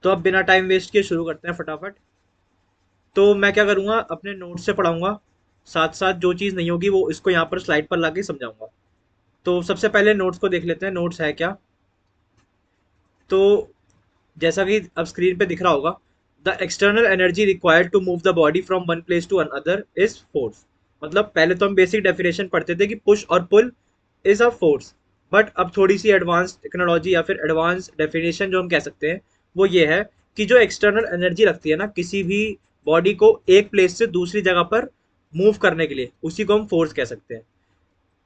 तो अब बिना टाइम वेस्ट किए शुरू करते हैं फटाफट। तो मैं क्या करूंगा, अपने नोट से पढ़ाऊंगा, साथ साथ जो चीज़ नहीं होगी वो इसको यहाँ पर स्लाइड पर लाके समझाऊंगा। तो सबसे पहले नोट्स को देख लेते हैं, नोट्स है क्या। तो जैसा कि अब स्क्रीन पे दिख रहा होगा, the external energy required to move the body from one place to another is force. मतलब पहले तो हम बेसिक डेफिनेशन पढ़ते थे कि पुश और pull is a force, but अब थोड़ी सी एडवांस टेक्नोलॉजी या फिर एडवांस डेफिनेशन जो हम कह सकते हैं वो ये है कि जो एक्सटर्नल एनर्जी लगती है ना किसी भी बॉडी को एक प्लेस से दूसरी जगह पर मूव करने के लिए, उसी को हम फोर्स कह सकते हैं।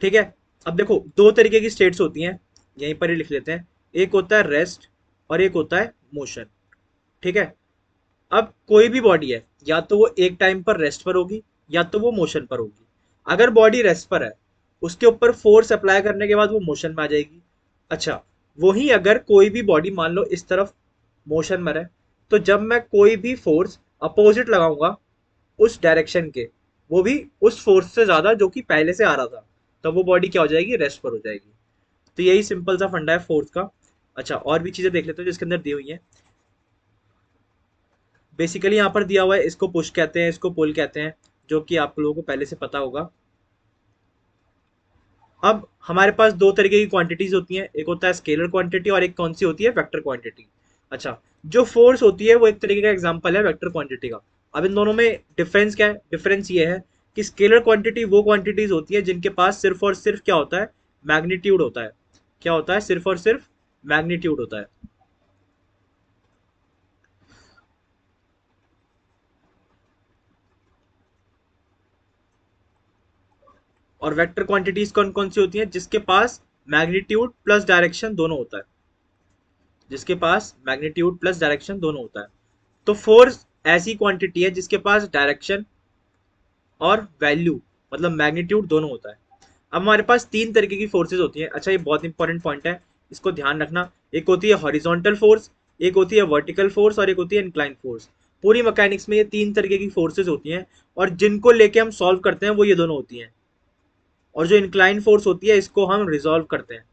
ठीक है। अब देखो दो तरीके की स्टेट्स होती हैं, यहीं पर ही लिख लेते हैं। एक होता है रेस्ट और एक होता है मोशन। ठीक है। अब कोई भी बॉडी है, या तो वो एक टाइम पर रेस्ट पर होगी या तो वो मोशन पर होगी। अगर बॉडी रेस्ट पर है, उसके ऊपर फोर्स अप्लाई करने के बाद वो मोशन में आ जाएगी। अच्छा, वही अगर कोई भी बॉडी मान लो इस तरफ मोशन में है, तो जब मैं कोई भी फोर्स अपोजिट लगाऊंगा उस डायरेक्शन के, वो भी उस फोर्स से ज्यादा जो कि पहले से आ रहा था, तब वो बॉडी क्या हो जाएगी, रेस्ट पर हो जाएगी। तो यही सिंपल सा फंडा है फोर्स का। अच्छा, और भी चीजें देख लेते हैं जिसके अंदर दी हुई है। बेसिकली यहाँ पर दिया हुआ है, इसको पुश कहते हैं, इसको पुल कहते हैं, जो कि आप लोगों को पहले से पता होगा। अब हमारे पास दो तरीके की क्वांटिटीज होती हैं, एक होता है स्केलर क्वांटिटी और एक कौन सी होती है, वेक्टर क्वांटिटी। अच्छा, जो फोर्स होती है वो एक तरीके का एग्जांपल है वेक्टर क्वांटिटी का। अब इन दोनों में डिफरेंस क्या है, डिफरेंस ये है कि स्केलर क्वांटिटी वो क्वांटिटीज होती है जिनके पास सिर्फ और सिर्फ क्या होता है, मैग्नीट्यूड होता है। क्या होता है, सिर्फ और सिर्फ मैग्नीट्यूड होता है। और वेक्टर क्वांटिटीज कौन कौन सी होती हैं, जिसके पास मैग्नीट्यूड प्लस डायरेक्शन दोनों होता है, जिसके पास मैग्नीट्यूड प्लस डायरेक्शन दोनों होता है। तो फोर्स ऐसी क्वांटिटी है जिसके पास डायरेक्शन और वैल्यू, मतलब मैग्नीट्यूड दोनों होता है। अब हमारे पास तीन तरीके की फोर्सेज होती हैं। अच्छा, ये बहुत इंपॉर्टेंट पॉइंट है, इसको ध्यान रखना। एक होती है हॉरिजॉन्टल फोर्स, एक होती है वर्टिकल फोर्स और एक होती है इंक्लाइन फोर्स। पूरी मैकेनिक्स में ये तीन तरीके की फोर्सेज होती हैं, और जिनको लेके हम सॉल्व करते हैं वो ये दोनों होती हैं। और जो इंक्लाइन फोर्स होती है इसको हम रिजॉल्व करते हैं।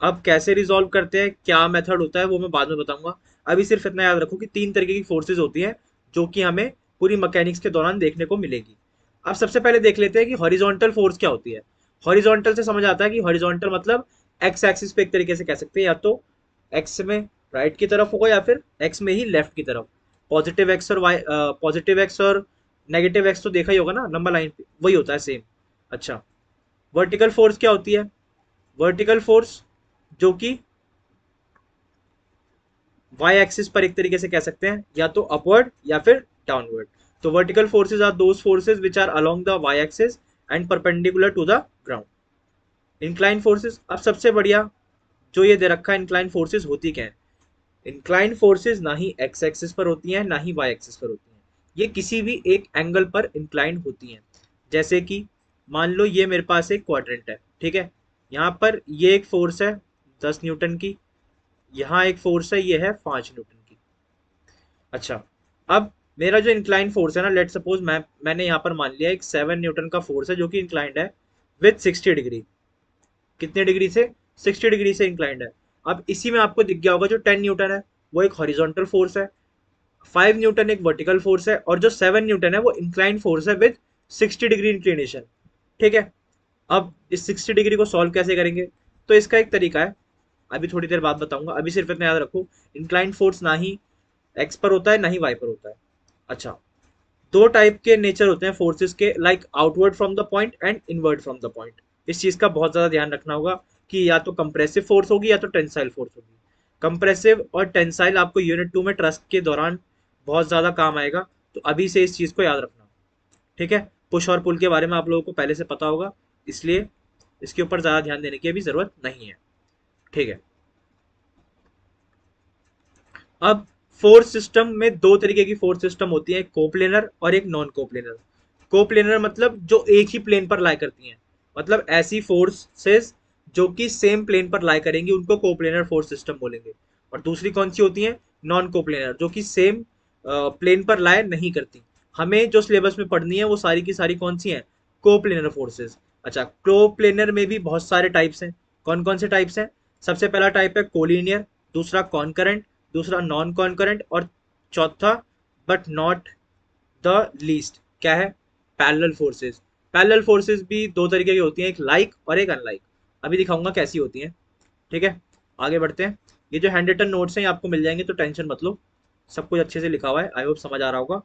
अब कैसे रिजॉल्व करते हैं, क्या मेथड होता है, वो मैं बाद में बताऊंगा। अभी सिर्फ इतना याद रखो कि तीन तरीके की फोर्सेज होती हैं जो कि हमें पूरी मैकेनिक्स के दौरान देखने को मिलेगी। अब सबसे पहले देख लेते हैं कि हॉरिजॉन्टल फोर्स क्या होती है। हॉरिजॉन्टल से समझ आता है कि हॉरिजॉन्टल मतलब एक्स एक्सिस पे एक तरीके से कह सकते हैं, या तो एक्स में राइट की तरफ होगा या फिर एक्स में ही लेफ्ट की तरफ। पॉजिटिव एक्स और वाई, पॉजिटिव एक्स और नेगेटिव एक्स तो देखा ही होगा ना नंबर लाइन पे, वही होता है सेम। अच्छा, वर्टिकल फोर्स क्या होती है, वर्टिकल फोर्स जो कि वाई एक्सिस पर एक तरीके से कह सकते हैं, या तो अपवर्ड या फिर डाउनवर्ड। तो vertical forces are those forces which are along the Y axis and perpendicular to the ground. Incline forces, अब सबसे बढ़िया जो ये दे रखा है इंक्लाइन फोर्सेज होती क्या है। इंक्लाइन फोर्सेज ना ही एक्स एक्सिस पर होती हैं ना ही वाई एक्सिस पर होती हैं, ये किसी भी एक एंगल पर इंक्लाइन होती हैं। जैसे कि मान लो ये मेरे पास एक क्वाड्रेंट है, ठीक है। यहाँ पर ये एक फोर्स है 10 न्यूटन की, यहाँ एक फोर्स है ये है 5 न्यूटन की। अच्छा, अब मेरा जो इंक्लाइन फोर्स है ना, लेट सपोज मैंने यहाँ पर मान लिया एक 7 न्यूटन का फोर्स है जो कि इंक्लाइंड है विथ 60 डिग्री। कितने डिग्री से, 60 डिग्री से इंक्लाइंड है। अब इसी में आपको दिख गया होगा जो 10 न्यूटन है वो एक हॉरिजॉन्टल फोर्स है, 5 न्यूटन एक वर्टिकल फोर्स है, और जो 7 न्यूटन है वो इंक्लाइन फोर्स है विद 60 डिग्री इंक्लिनेशन। ठीक है। अब इस 60 डिग्री को सॉल्व कैसे करेंगे, तो इसका एक तरीका है, अभी थोड़ी देर बाद बताऊंगा। अभी सिर्फ इतना याद रखो, इंक्लाइन फोर्स ना ही एक्स पर होता है ना ही वाई पर होता है। अच्छा, दो टाइप के नेचर होते हैं फोर्सेस के, like outward from the point and inward from the point. इस चीज का बहुत ज्यादा ध्यान रखना होगा कि या तो कंप्रेसिव फोर्स होगी या तो टेंसाइल फोर्स होगी। कंप्रेसिव और टेंसाइल आपको यूनिट 2 में ट्रस्ट के दौरान बहुत ज्यादा काम आएगा, तो अभी से इस चीज को याद रखना। ठीक है। पुश और पुल के बारे में आप लोगों को पहले से पता होगा, इसलिए इसके ऊपर ज्यादा ध्यान देने की अभी जरूरत नहीं है। ठीक है। अब फोर्स सिस्टम में दो तरीके की फोर्स सिस्टम होती है, कोप्लेनर और एक नॉन कोप्लेनर। कोप्लेनर मतलब जो एक ही प्लेन पर लाई करती हैं, मतलब ऐसी फोर्सेस जो कि सेम प्लेन पर लाई करेंगी उनको कोप्लेनर फोर्स सिस्टम बोलेंगे। और दूसरी कौन सी होती है, नॉन कोप्लेनर, जो कि सेम प्लेन पर लाई नहीं करती। हमें जो सिलेबस में पढ़नी है वो सारी की सारी कौन सी हैं, कोप्लेनर फोर्सेस। अच्छा, कोप्लेनर में भी बहुत सारे टाइप्स हैं। कौन कौन से टाइप्स हैं, सबसे पहला टाइप है कोलिनियर, दूसरा कॉन्करेंट, दूसरा नॉन कॉन्करेंट, और चौथा बट नॉट द लीस्ट क्या है, पैरेलल फोर्सेस। पैरेलल फोर्सेस भी दो तरीके की होती हैं, एक लाइक और एक अनलाइक। अभी दिखाऊंगा कैसी होती हैं। ठीक है, आगे बढ़ते हैं। ये जो हैंड रिटन नोट्स हैं ये आपको मिल जाएंगे, तो टेंशन मत लो, सब कुछ अच्छे से लिखा हुआ है, आई होप समझ आ रहा होगा।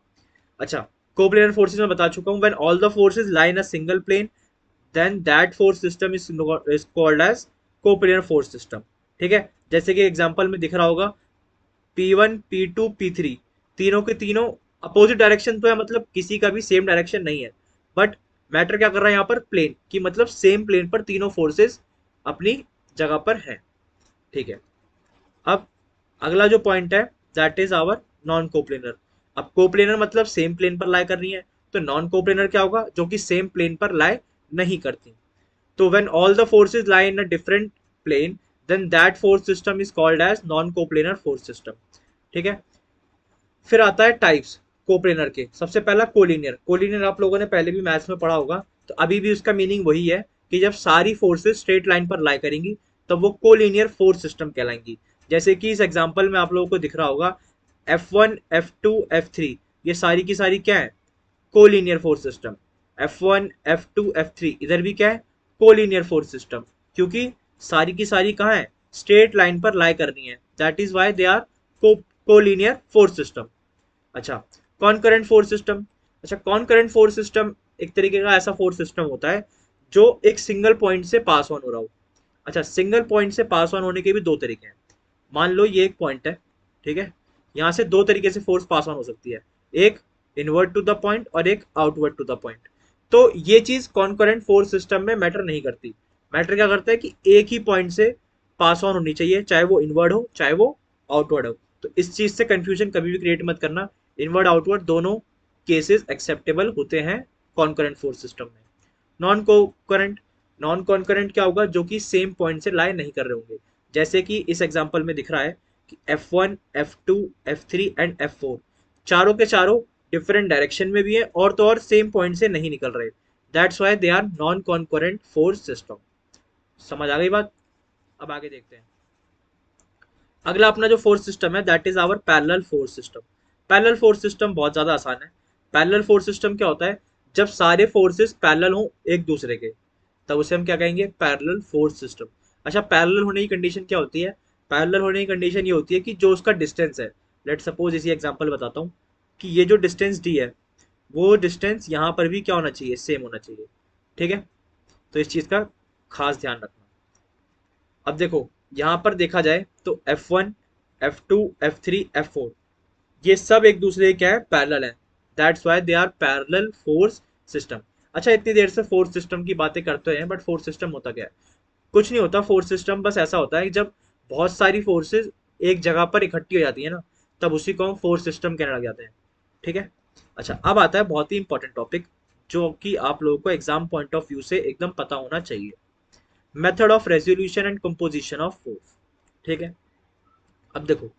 अच्छा, कोप्लेनर फोर्सेस में बता चुका हूं, when all the forces lie in a single plane then that force system is called as coplanar force system. ठीक है, जैसे कि एग्जांपल में दिख रहा होगा, P1 P2 P3 तीनों के तीनों अपोजिट डायरेक्शन तो है, मतलब किसी का भी सेम डायरेक्शन नहीं है, बट मैटर क्या कर रहा है यहाँ पर, प्लेन की, मतलब सेम प्लेन पर तीनों फोर्सेस अपनी जगह पर हैं। ठीक है, अब अगला जो पॉइंट है that is our non coplanar. अब कोप्लेनर मतलब सेम प्लेन पर लाई कर रही है, तो नॉन कोप्लेनर क्या होगा, जो कि सेम प्लेन पर लाई नहीं करती। तो when all the forces lie in a different plane then that force system is called as non coplanar force system. ठीक है, फिर आता है टाइप्स कोप्लेनर के। सबसे पहला कोलिनियर। कोलिनियर आप लोगों ने पहले भी मैथ्स में पढ़ा होगा, तो अभी भी उसका मीनिंग वही है कि जब सारी फोर्सेस स्ट्रेट लाइन पर लाई करेंगी तब वो कोलिनियर फोर्स सिस्टम कहलाएंगी। जैसे कि इस एग्जांपल में आप लोगों को दिख रहा होगा, F1 F2 F3 ये सारी की सारी क्या है, collinear force system. F1 F2 F3 इधर भी क्या है, कोलिनियर फोर्स सिस्टम, क्योंकि सारी की सारी कहाँ है, स्ट्रेट लाइन पर लाई करनी है, that is why they are collinear force system. अच्छा, कॉन्करेंट फोर्स सिस्टम। अच्छा, कॉन्करेंट फोर्स सिस्टम एक तरीके का ऐसा फोर्स सिस्टम होता है जो एक सिंगल पॉइंट से पास ऑन हो रहा हो। अच्छा, सिंगल पॉइंट से पास ऑन होने के भी दो तरीके हैं। मान लो ये एक पॉइंट है, ठीक है, यहां से दो तरीके से फोर्स पास ऑन हो सकती है, एक इनवर्ट टू द पॉइंट और एक आउटवर्ड टू द पॉइंट। तो ये चीज कॉन्करेंट फोर्स सिस्टम में मैटर नहीं करती। मैटर क्या करता है कि एक ही पॉइंट से पास ऑन होनी चाहिए, चाहे वो इनवर्ड हो चाहे वो आउटवर्ड हो। तो इस चीज से कंफ्यूजन कभी भी क्रिएट मत करना, इनवर्ड आउटवर्ड दोनों केसेस एक्सेप्टेबल होते हैं कॉन्करेंट फोर्स सिस्टम में। नॉन कोकरेंट। नॉन कॉन्करेंट क्या होगा, जो कि सेम पॉइंट से लाई नहीं कर रहे होंगे। जैसे कि इस एग्जांपल में दिख रहा है कि F1 F2 F3 and F4 चारों के चारों डिफरेंट डायरेक्शन में भी है और तो और सेम पॉइंट से नहीं निकल रहे, that's why they are non concurrent force system. समझ आ गई बात। अब आगे देखते हैं। अगला अपना जो फोर्स सिस्टम है that is our parallel force system. Parallel force system बहुत ज्यादा आसान है। पैरेलल फोर्स सिस्टम क्या होता है, जब सारे फोर्सेस पैरेलल हो एक दूसरे के, तब उसे हम क्या कहेंगे, पैरेलल फोर्स सिस्टम। अच्छा, पैरेलल होने की कंडीशन क्या होती है, पैरेलल होने की कंडीशन ये होती है कि जो उसका डिस्टेंस है, लेट सपोज इसी एग्जांपल बताता हूँ कि ये जो डिस्टेंस डी है वो डिस्टेंस यहाँ पर भी क्या होना चाहिए, सेम होना चाहिए। ठीक है, तो इस चीज का खास ध्यान रखना। अब देखो यहां पर देखा जाए तो F1 F2 F3 F4 ये सब एक दूसरे के क्या है, पैरेलल है, that's why they are parallel force system. अच्छा, इतनी देर से फोर्स सिस्टम की बातें करते हैं, बट फोर्स सिस्टम होता क्या है, कुछ नहीं होता। फोर्स सिस्टम बस ऐसा होता है कि जब बहुत सारी फोर्सेस एक जगह पर इकट्ठी हो जाती है ना, तब उसी को हम फोर्स सिस्टम कहने लग जाते हैं। ठीक है, अच्छा अब आता है बहुत ही इंपॉर्टेंट टॉपिक जो कि आप लोगों को एग्जाम पॉइंट ऑफ व्यू से एकदम पता होना चाहिए, method of resolution and composition of force. ठीक है, अब देखो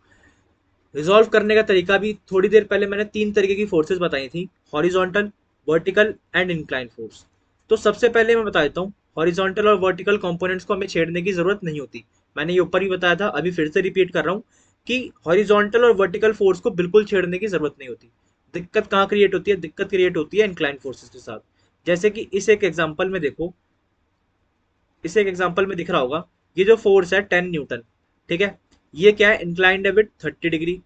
रिजॉल्व करने का तरीका भी, थोड़ी देर पहले मैंने तीन तरीके की फोर्सेस बताई थी, horizontal, vertical and incline force. तो सबसे पहले मैं बता देता हूँ, हॉरिजॉन्टल और वर्टिकल कंपोनेंट्स को हमें छेड़ने की जरूरत नहीं होती। मैंने ये ऊपर ही बताया था, अभी फिर से रिपीट कर रहा हूँ कि हॉरिजॉन्टल और वर्टिकल फोर्स को बिल्कुल छेड़ने की जरूरत नहीं होती। दिक्कत कहाँ क्रिएट होती है, दिक्कत क्रिएट होती है इंक्लाइन फोर्सेस के साथ। जैसे कि इस एक एग्जाम्पल में देखो, इस एक एग्जांपल में दिख रहा होगा, ये जो फोर्स है 10 न्यूटन, ठीक है, ये क्या है, इंक्लाइंड है विद 30 डिग्री।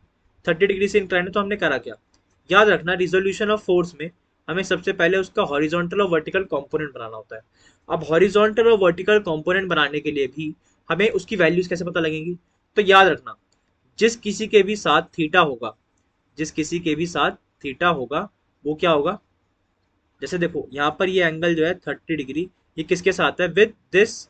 30 डिग्री से इंक्लाइंड है, तो हमने करा क्या, याद रखना रिजोल्यूशन ऑफ फोर्स में हमें सबसे पहले उसका हॉरिजॉन्टल और वर्टिकल कंपोनेंट बनाना होता है। अब हॉरिजॉन्टल और वर्टिकल कंपोनेंट बनाने के लिए भी हमें उसकी वैल्यूज कैसे पता लगेंगी, तो याद रखना जिस किसी के भी साथ थीटा होगा, जिस किसी के भी साथ थीटा होगा वो क्या होगा, जैसे देखो यहाँ पर ये एंगल जो है 30 डिग्री, ये किसके साथ है, विद दिस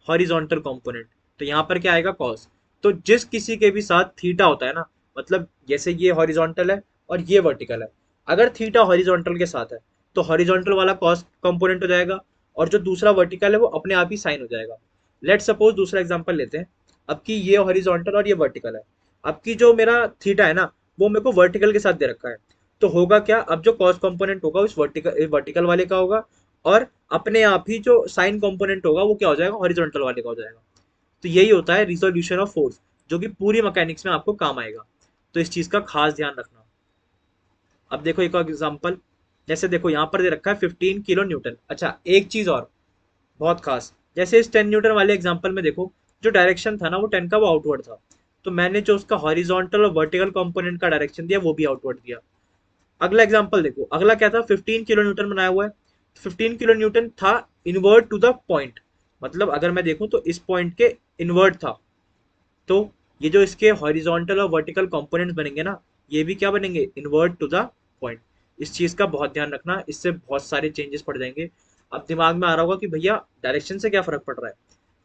हॉरिजॉन्टल कंपोनेंट, तो यहाँ पर क्या आएगा, कॉस। तो जिस किसी के भी साथ थीटा होता है ना, मतलब जैसे ये हॉरिजॉन्टल है और ये वर्टिकल है, अगर थीटा हॉरिजॉन्टल के साथ है तो हॉरिजॉन्टल वाला कॉस कंपोनेंट हो जाएगा, और जो दूसरा वर्टिकल है वो अपने आप ही साइन हो जाएगा। लेट सपोज दूसरा एग्जांपल लेते हैं, अब की ये हॉरिजॉन्टल और ये वर्टिकल है, अब की जो मेरा थीटा है ना वो मेरे को वर्टिकल के साथ दे रखा है, तो होगा क्या, अब जो कॉस कंपोनेंट होगा उस वर्टिकल वाले का होगा, और अपने आप ही जो साइन कंपोनेंट होगा वो क्या हो जाएगा, हॉरिजॉन्टल वाले का हो जाएगा। तो यही होता है रिजोल्यूशन ऑफ फोर्स। जो कि पूरी मैकेनिक्स में आपको काम आएगा। तो इस चीज का खास ध्यान रखना। अब देखो एक और एग्जांपल, जैसे देखो यहाँ पर दे रखा है 15 किलो न्यूटन। अच्छा एक चीज और बहुत खास, जैसे इस 10 न्यूटन वाले एग्जांपल में देखो, जो डायरेक्शन था ना वो 10 का वो आउटवर्ड था, तो मैंने जो उसका हॉरिजॉन्टल और वर्टिकल कंपोनेंट का डायरेक्शन दिया वो भी आउटवर्ड दिया। अगला एग्जांपल देखो, अगला क्या था, 15 किलो न्यूटन बनाया हुआ है, 15 किलो न्यूटन था इनवर्ट टू द पॉइंट, मतलब अगर मैं देखूं तो इस पॉइंट के इनवर्ट था। तो ये जो इसके हॉरिजॉन्टल और वर्टिकल कंपोनेंट्स बनेंगे ना, ये भी क्या बनेंगे, इनवर्ट टू द पॉइंट। इस चीज का बहुत ध्यान रखना, इससे बहुत सारे चेंजेस पड़ जाएंगे। अब दिमाग में आ रहा होगा कि भैया डायरेक्शन से क्या फर्क पड़ रहा है,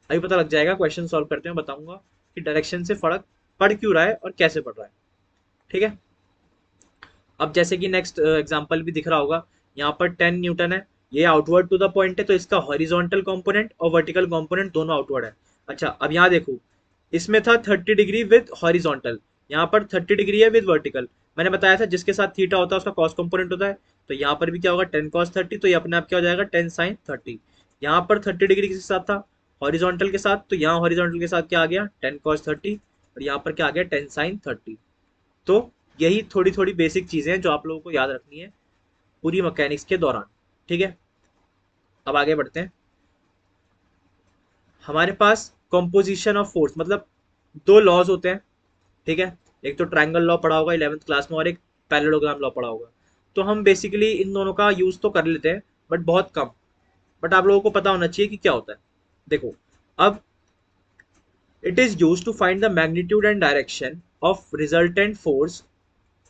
अभी पता लग जाएगा, क्वेश्चन सॉल्व करते हैं बताऊंगा कि डायरेक्शन से फर्क पड़ क्यों रहा है और कैसे पड़ रहा है। ठीक है। अब जैसे कि नेक्स्ट एग्जांपल भी दिख रहा होगा, यहाँ पर 10 न्यूटन है, ये आउटवर्ड टू द पॉइंट है, तो इसका हॉरिजॉन्टल कंपोनेंट और वर्टिकल कंपोनेंट दोनों आउटवर्ड है। अच्छा अब यहाँ देखो, इसमें था 30 डिग्री विद हॉरिजॉन्टल, यहाँ पर 30 डिग्री है विद वर्टिकल। मैंने बताया था जिसके साथ थीटा होता है उसका कॉस कंपोनेंट होता है, तो यहाँ पर भी क्या होगा 10 cos 30, तो ये अपने आप क्या हो जाएगा 10 sin 30। यहाँ पर 30 डिग्री किसके साथ था, हॉरिजॉन्टल के साथ, तो यहाँ हॉरिजॉन्टल के साथ क्या आ गया 10 cos 30, और यहाँ पर क्या आ गया 10 sin 30। तो यही थोड़ी थोड़ी बेसिक चीजें हैं जो आप लोगों को याद रखनी है पूरी मैकेनिक्स के दौरान। ठीक है। अब आगे बढ़ते हैं। हमारे पास कॉम्पोजिशन ऑफ फोर्स, मतलब दो लॉज होते हैं। ठीक है। एक तो ट्रायंगल लॉ पढ़ा होगा 11th क्लास में, और एक पैरेललोग्राम लॉ पढ़ा होगा। तो हम बेसिकली इन दोनों का यूज तो कर लेते हैं बट बहुत कम, बट आप लोगों को पता होना चाहिए कि क्या होता है। देखो, अब it is use to find the magnitude and direction of resultant force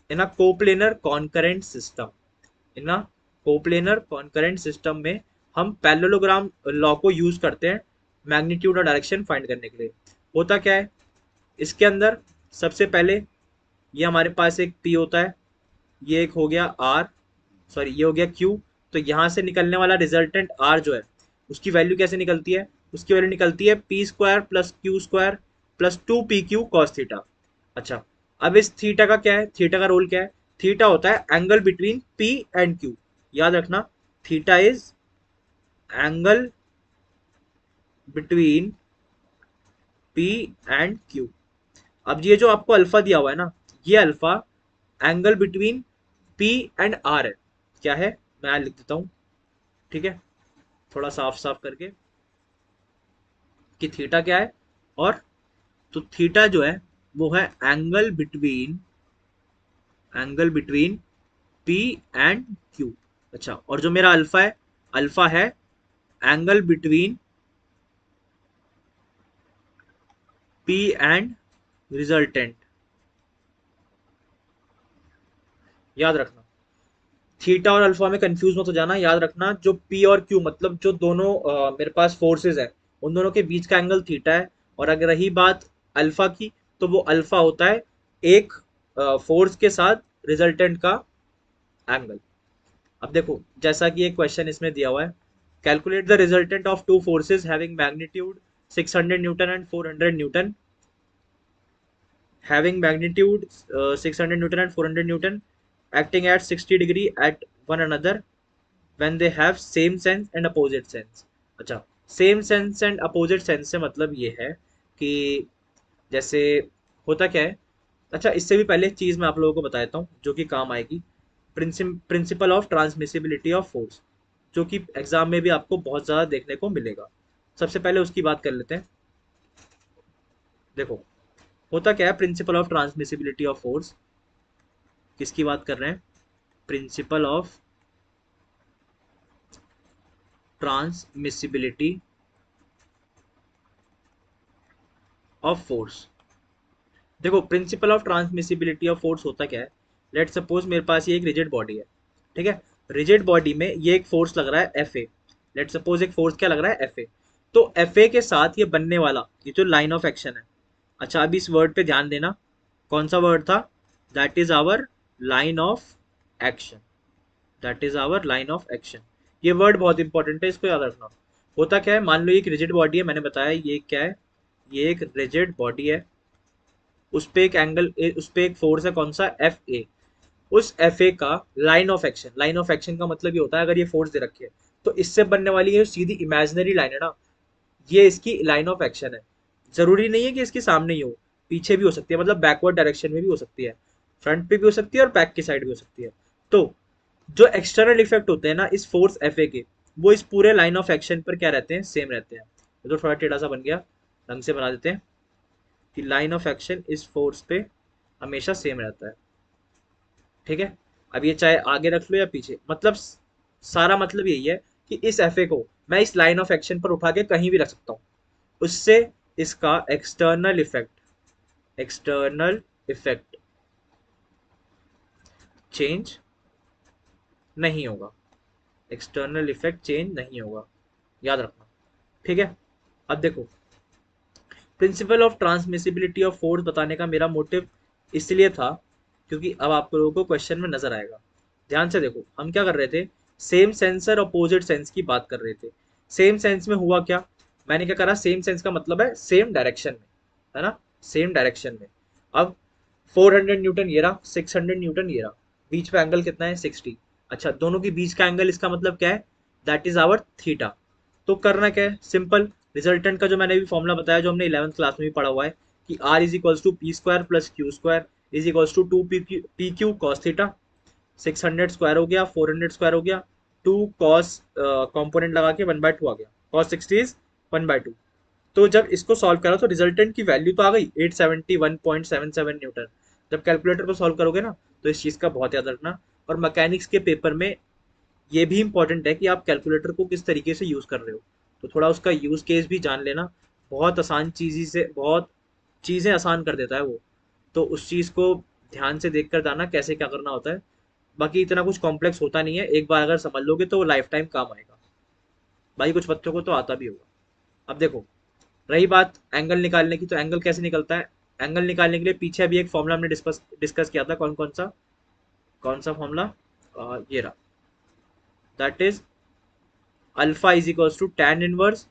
in a coplanar concurrent system. In a coplanar concurrent system में हम पैरेललोग्राम लॉ को यूज करते हैं मैग्नीट्यूड और डायरेक्शन फाइंड करने के लिए। होता क्या है इसके अंदर, सबसे पहले ये हमारे पास एक P होता है, ये एक हो गया R, सॉरी ये हो गया Q। तो यहाँ से निकलने वाला रिजल्टेंट R जो है उसकी वैल्यू कैसे निकलती है, उसकी वैल्यू निकलती है P square plus Q square plus 2PQ cos theta. अच्छा अब इस थीटा का क्या है, थीटा का रोल क्या है, थीटा होता है angle between P and Q। याद रखना, theta is angle between P and Q। अब ये जो आपको अल्फा दिया हुआ है ना, ये alpha angle between P and R है। क्या है, मैं लिख देता हूं, ठीक है, थोड़ा साफ साफ करके कि थीटा क्या है। और तो थीटा जो है वो है angle between P and Q। अच्छा और जो मेरा अल्फा है angle between P and resultant. याद रखना, थीटा और अल्फा में कंफ्यूज मत हो जाना। याद रखना जो P और Q मतलब जो दोनों मेरे पास फोर्सेस है उन दोनों के बीच का एंगल थीटा है। और अगर रही बात अल्फा की, तो वो अल्फा होता है एक फोर्स के साथ रिजल्टेंट का एंगल। अब देखो जैसा कि एक क्वेश्चन इसमें दिया हुआ है, calculate the resultant of two forces having magnitude 600 Newton and 400 Newton, having magnitude 600 Newton and 400 Newton, acting at 60 degree at one another when they have same sense and opposite sense। अच्छा same sense and opposite sense से मतलब ये है कि जैसे होता क्या है, अच्छा इससे भी पहले एक चीज मैं आप लोगों को बता देता हूँ जो कि काम आएगी, principal of transmissibility of force, जो कि एग्जाम में भी आपको बहुत ज्यादा देखने को मिलेगा। सबसे पहले उसकी बात कर लेते हैं। देखो होता क्या है principle of transmissibility of force, किसकी बात कर रहे हैं, principle of transmissibility of force. देखो principle of transmissibility of force होता क्या है, लेट सपोज मेरे पास ये एक रिजिड बॉडी है। ठीक है, रिजिड बॉडी में ये एक फोर्स लग रहा है एफ ए। लेट सपोज एक फोर्स क्या लग रहा है एफ ए, तो एफ ए के साथ ये बनने वाला ये जो लाइन ऑफ एक्शन है। अच्छा अभी इस वर्ड पे ध्यान देना, कौन सा वर्ड था, that is our line of action, that is our line of action. ये वर्ड बहुत इंपॉर्टेंट है, इसको याद रखना। होता क्या है, मान लो एक रिजिड बॉडी है, मैंने बताया ये क्या है, ये एक रिजिड बॉडी है, उस पे एक एंगल, उस पे एक फोर्स है कौन सा एफ ए। उस एफ ए का line of action, line of action का मतलब ये होता है अगर ये फोर्स दे रखी है तो इससे बनने वाली ये सीधी इमेजिनरी लाइन है ना, ये इसकी लाइन ऑफ एक्शन है। जरूरी नहीं है कि इसके सामने ही हो, पीछे भी हो सकती है, मतलब बैकवर्ड डायरेक्शन में भी हो सकती है, फ्रंट पे भी हो सकती है और बैक की साइड भी हो सकती है। तो जो एक्सटर्नल इफेक्ट होते हैं ना इस फोर्स एफ ए के, वो इस पूरे लाइन ऑफ एक्शन पर क्या रहते हैं, सेम रहते हैं। ये तो थोड़ा टेढ़ा सा बन गया, ढंग से बना देते हैं कि लाइन ऑफ एक्शन इस फोर्स पे हमेशा सेम रहता है। ठीक है, अब ये चाहे आगे रख लो या पीछे, मतलब सारा मतलब यही है कि इस एफ ए को मैं इस लाइन ऑफ एक्शन पर उठा के कहीं भी रख सकता हूँ, उससे इसका एक्सटर्नल इफेक्ट चेंज नहीं होगा, एक्सटर्नल इफेक्ट चेंज नहीं होगा, याद रखना। ठीक है, अब देखो principle of transmissibility of force बताने का मेरा मोटिव इसलिए था क्योंकि अब आप लोगों को क्वेश्चन में नजर आएगा। ध्यान से देखो, हम क्या कर रहे थे, सेम सेंस और अपोजिट सेंस की बात कर रहे थे। सेम सेंस में हुआ क्या, मैंने क्या करा, सेम सेंस का मतलब है सेम डायरेक्शन में, है ना, सेम डायरेक्शन में। अब 400 न्यूटन ये रहा, 600 न्यूटन ये रहा, बीच पे एंगल कितना है, 60। अच्छा, दोनों के बीच का एंगल इसका मतलब क्या है, दैट इज आवर थीटा। तो करना क्या है, सिंपल, रिजल्टेंट का जो मैंने अभी फॉर्मूला बताया, जो हमने 11th क्लास में भी पढ़ा हुआ है कि R is equals to P square plus Q square is equals to 2 P Q cos theta. 600 square हो गया, 400 स्क्वायर हो गया, 2 कॉस कॉम्पोनेंट लगा के 1/2 आ गया, कॉस 60 इज 1/2। तो जब इसको सॉल्व करा तो रिजल्टेंट की वैल्यू तो आ गई 871.77 न्यूटन। जब कैलकुलेटर को सॉल्व करोगे ना तो इस चीज़ का बहुत याद रखना। और मैकेनिक्स के पेपर में ये भी इंपॉर्टेंट है कि आप कैलकुलेटर को किस तरीके से यूज़ कर रहे हो, तो थोड़ा उसका यूज़ केस भी जान लेना। बहुत आसान चीज़ से बहुत चीज़ें आसान कर देता है वो, तो उस चीज़ को ध्यान से देख कर जाना कैसे क्या करना होता है। बाकी इतना कुछ कॉम्प्लेक्स होता नहीं है, एक बार अगर समझ लोगे तो वो लाइफ टाइम काम आएगा। भाई कुछ बच्चों को तो आता भी होगा। अब देखो, रही बात एंगल निकालने की, तो एंगल कैसे निकलता है, एंगल निकालने के लिए पीछे अभी एक फॉर्मूला हमने डिस्कस किया था, कौन सा फॉर्मूला, ये रहा, that is alpha is equals to tan inverse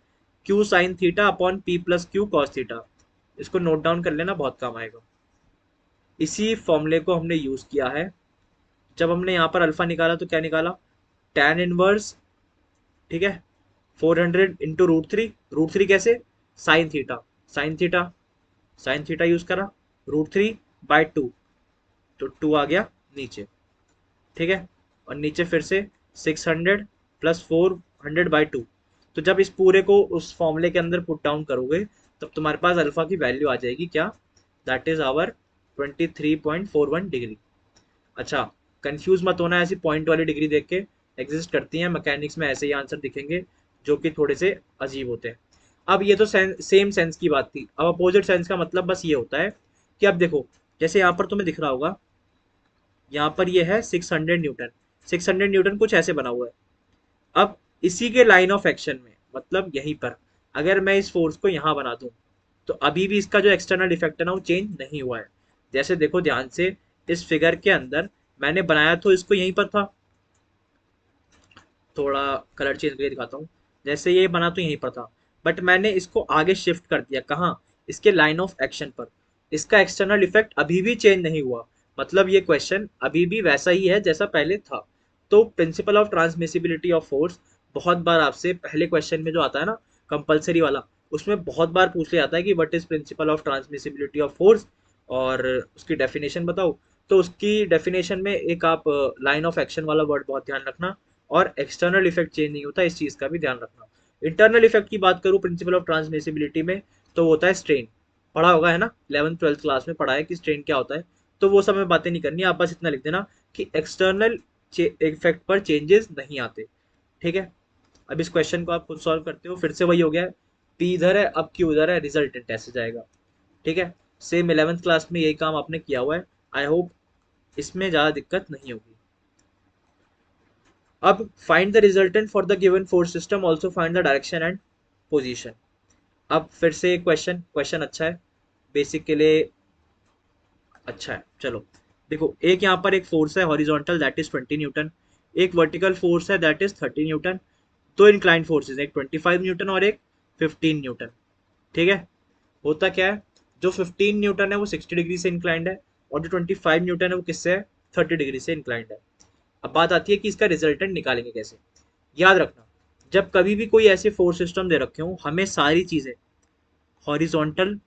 Q sine theta upon P plus Q cos theta. इसको नोट डाउन कर लेना, बहुत काम आएगा। इसी फॉर्मूले को हमने यूज किया है, जब हमने यहाँ पर अल्फा निकाला तो क्या निकाला, tan इनवर्स, ठीक है, 400 इंटू रूट थ्री कैसे, sine theta, sine theta sine theta use करा, √3/2, तो 2 आ गया नीचे। ठीक है, और नीचे फिर से 600 प्लस 400/2। तो जब इस पूरे को उस फॉर्मूले के अंदर पुट डाउन करोगे तब तुम्हारे पास अल्फा की वैल्यू आ जाएगी क्या, दैट इज आवर 23.41 डिग्री। अच्छा, कंफ्यूज मत होना, ऐसी पॉइंट वाली डिग्री देख के, एग्जिस्ट करती हैं मैकेनिक्स में, ऐसे ही आंसर दिखेंगे जो कि थोड़े से अजीब होते हैं। अब ये तो सेम सेंस की बात थी, अब अपोजिट सेंस का मतलब बस ये होता है कि अब देखो, जैसे यहाँ पर तुम्हें दिख रहा होगा, यहाँ पर ये है 600 न्यूटन, 600 न्यूटन कुछ ऐसे बना हुआ है। अब इसी के लाइन ऑफ एक्शन में, मतलब यहीं पर अगर मैं इस फोर्स को यहाँ बना दूं तो अभी भी इसका जो एक्सटर्नल इफेक्ट है ना वो चेंज नहीं हुआ है। जैसे देखो ध्यान से, इस फिगर के अंदर मैंने बनाया तो इसको यहीं पर था, थोड़ा कलर चेंज करके दिखाता हूँ, जैसे ये बना तो यहीं पर था, बट मैंने इसको आगे शिफ्ट कर दिया, कहाँ, इसके लाइन ऑफ एक्शन पर। इसका एक्सटर्नल इफेक्ट अभी भी चेंज नहीं हुआ, मतलब ये क्वेश्चन अभी भी वैसा ही है जैसा पहले था। तो principal of transmissibility of force बहुत बार आपसे पहले क्वेश्चन में जो आता है ना, कंपलसरी वाला, उसमें बहुत बार पूछ लिया जाता है कि what is principal of transmissibility of force, और उसकी डेफिनेशन बताओ। तो उसकी डेफिनेशन में एक आप लाइन ऑफ एक्शन वाला वर्ड बहुत ध्यान रखना, और एक्सटर्नल इफेक्ट चेंज नहीं होता, इस चीज का भी ध्यान रखना। इंटरनल इफेक्ट की बात करूं प्रिंसिपल ऑफ ट्रांसमिसिबिलिटी में, तो वो होता है स्ट्रेन, पढ़ा होगा है ना, 11th 12th क्लास में पढ़ा है कि स्ट्रेन क्या होता है। तो वो सब में बातें नहीं करनी, आप बस इतना लिख देना कि एक्सटर्नल इफेक्ट पर चेंजेस नहीं आते। ठीक है, अब इस क्वेश्चन को आप खुद सॉल्व करते हो, फिर से वही हो गया है, पी इधर है, अब क्यू उधर है, रिजल्टेंट ऐसे जाएगा। ठीक है, सेम 11th क्लास में यही काम आपने किया हुआ है, आई होप इसमें ज़्यादा दिक्कत नहीं होगी। अब find the resultant for the given force system, also find the direction and position. अब फिर से क्वेश्चन क्वेश्चन अच्छा है, बेसिक के लिए अच्छा है। चलो देखो, एक यहाँ पर एक फोर्स है हॉरिजॉन्टल दैट इज 20 न्यूटन, एक वर्टिकल फोर्स है दैट इज 30 न्यूटन, दो इंक्लाइन फोर्सेज, एक 25 न्यूटन और एक 15 न्यूटन। ठीक है, होता क्या है, जो 15 न्यूटन है वो 60 डिग्री से इंक्लाइंड है, और जो 25 न्यूटन है वो किससे है, 30 डिग्री से इंक्लाइंड है। अब बात आती है कि इसका रिजल्टेंट निकालेंगे कैसे। याद रखना, जब कभी भी कोई ऐसे फोर्स सिस्टम दे रखे हो, हमें सारी चीजें हॉरिजॉन्टल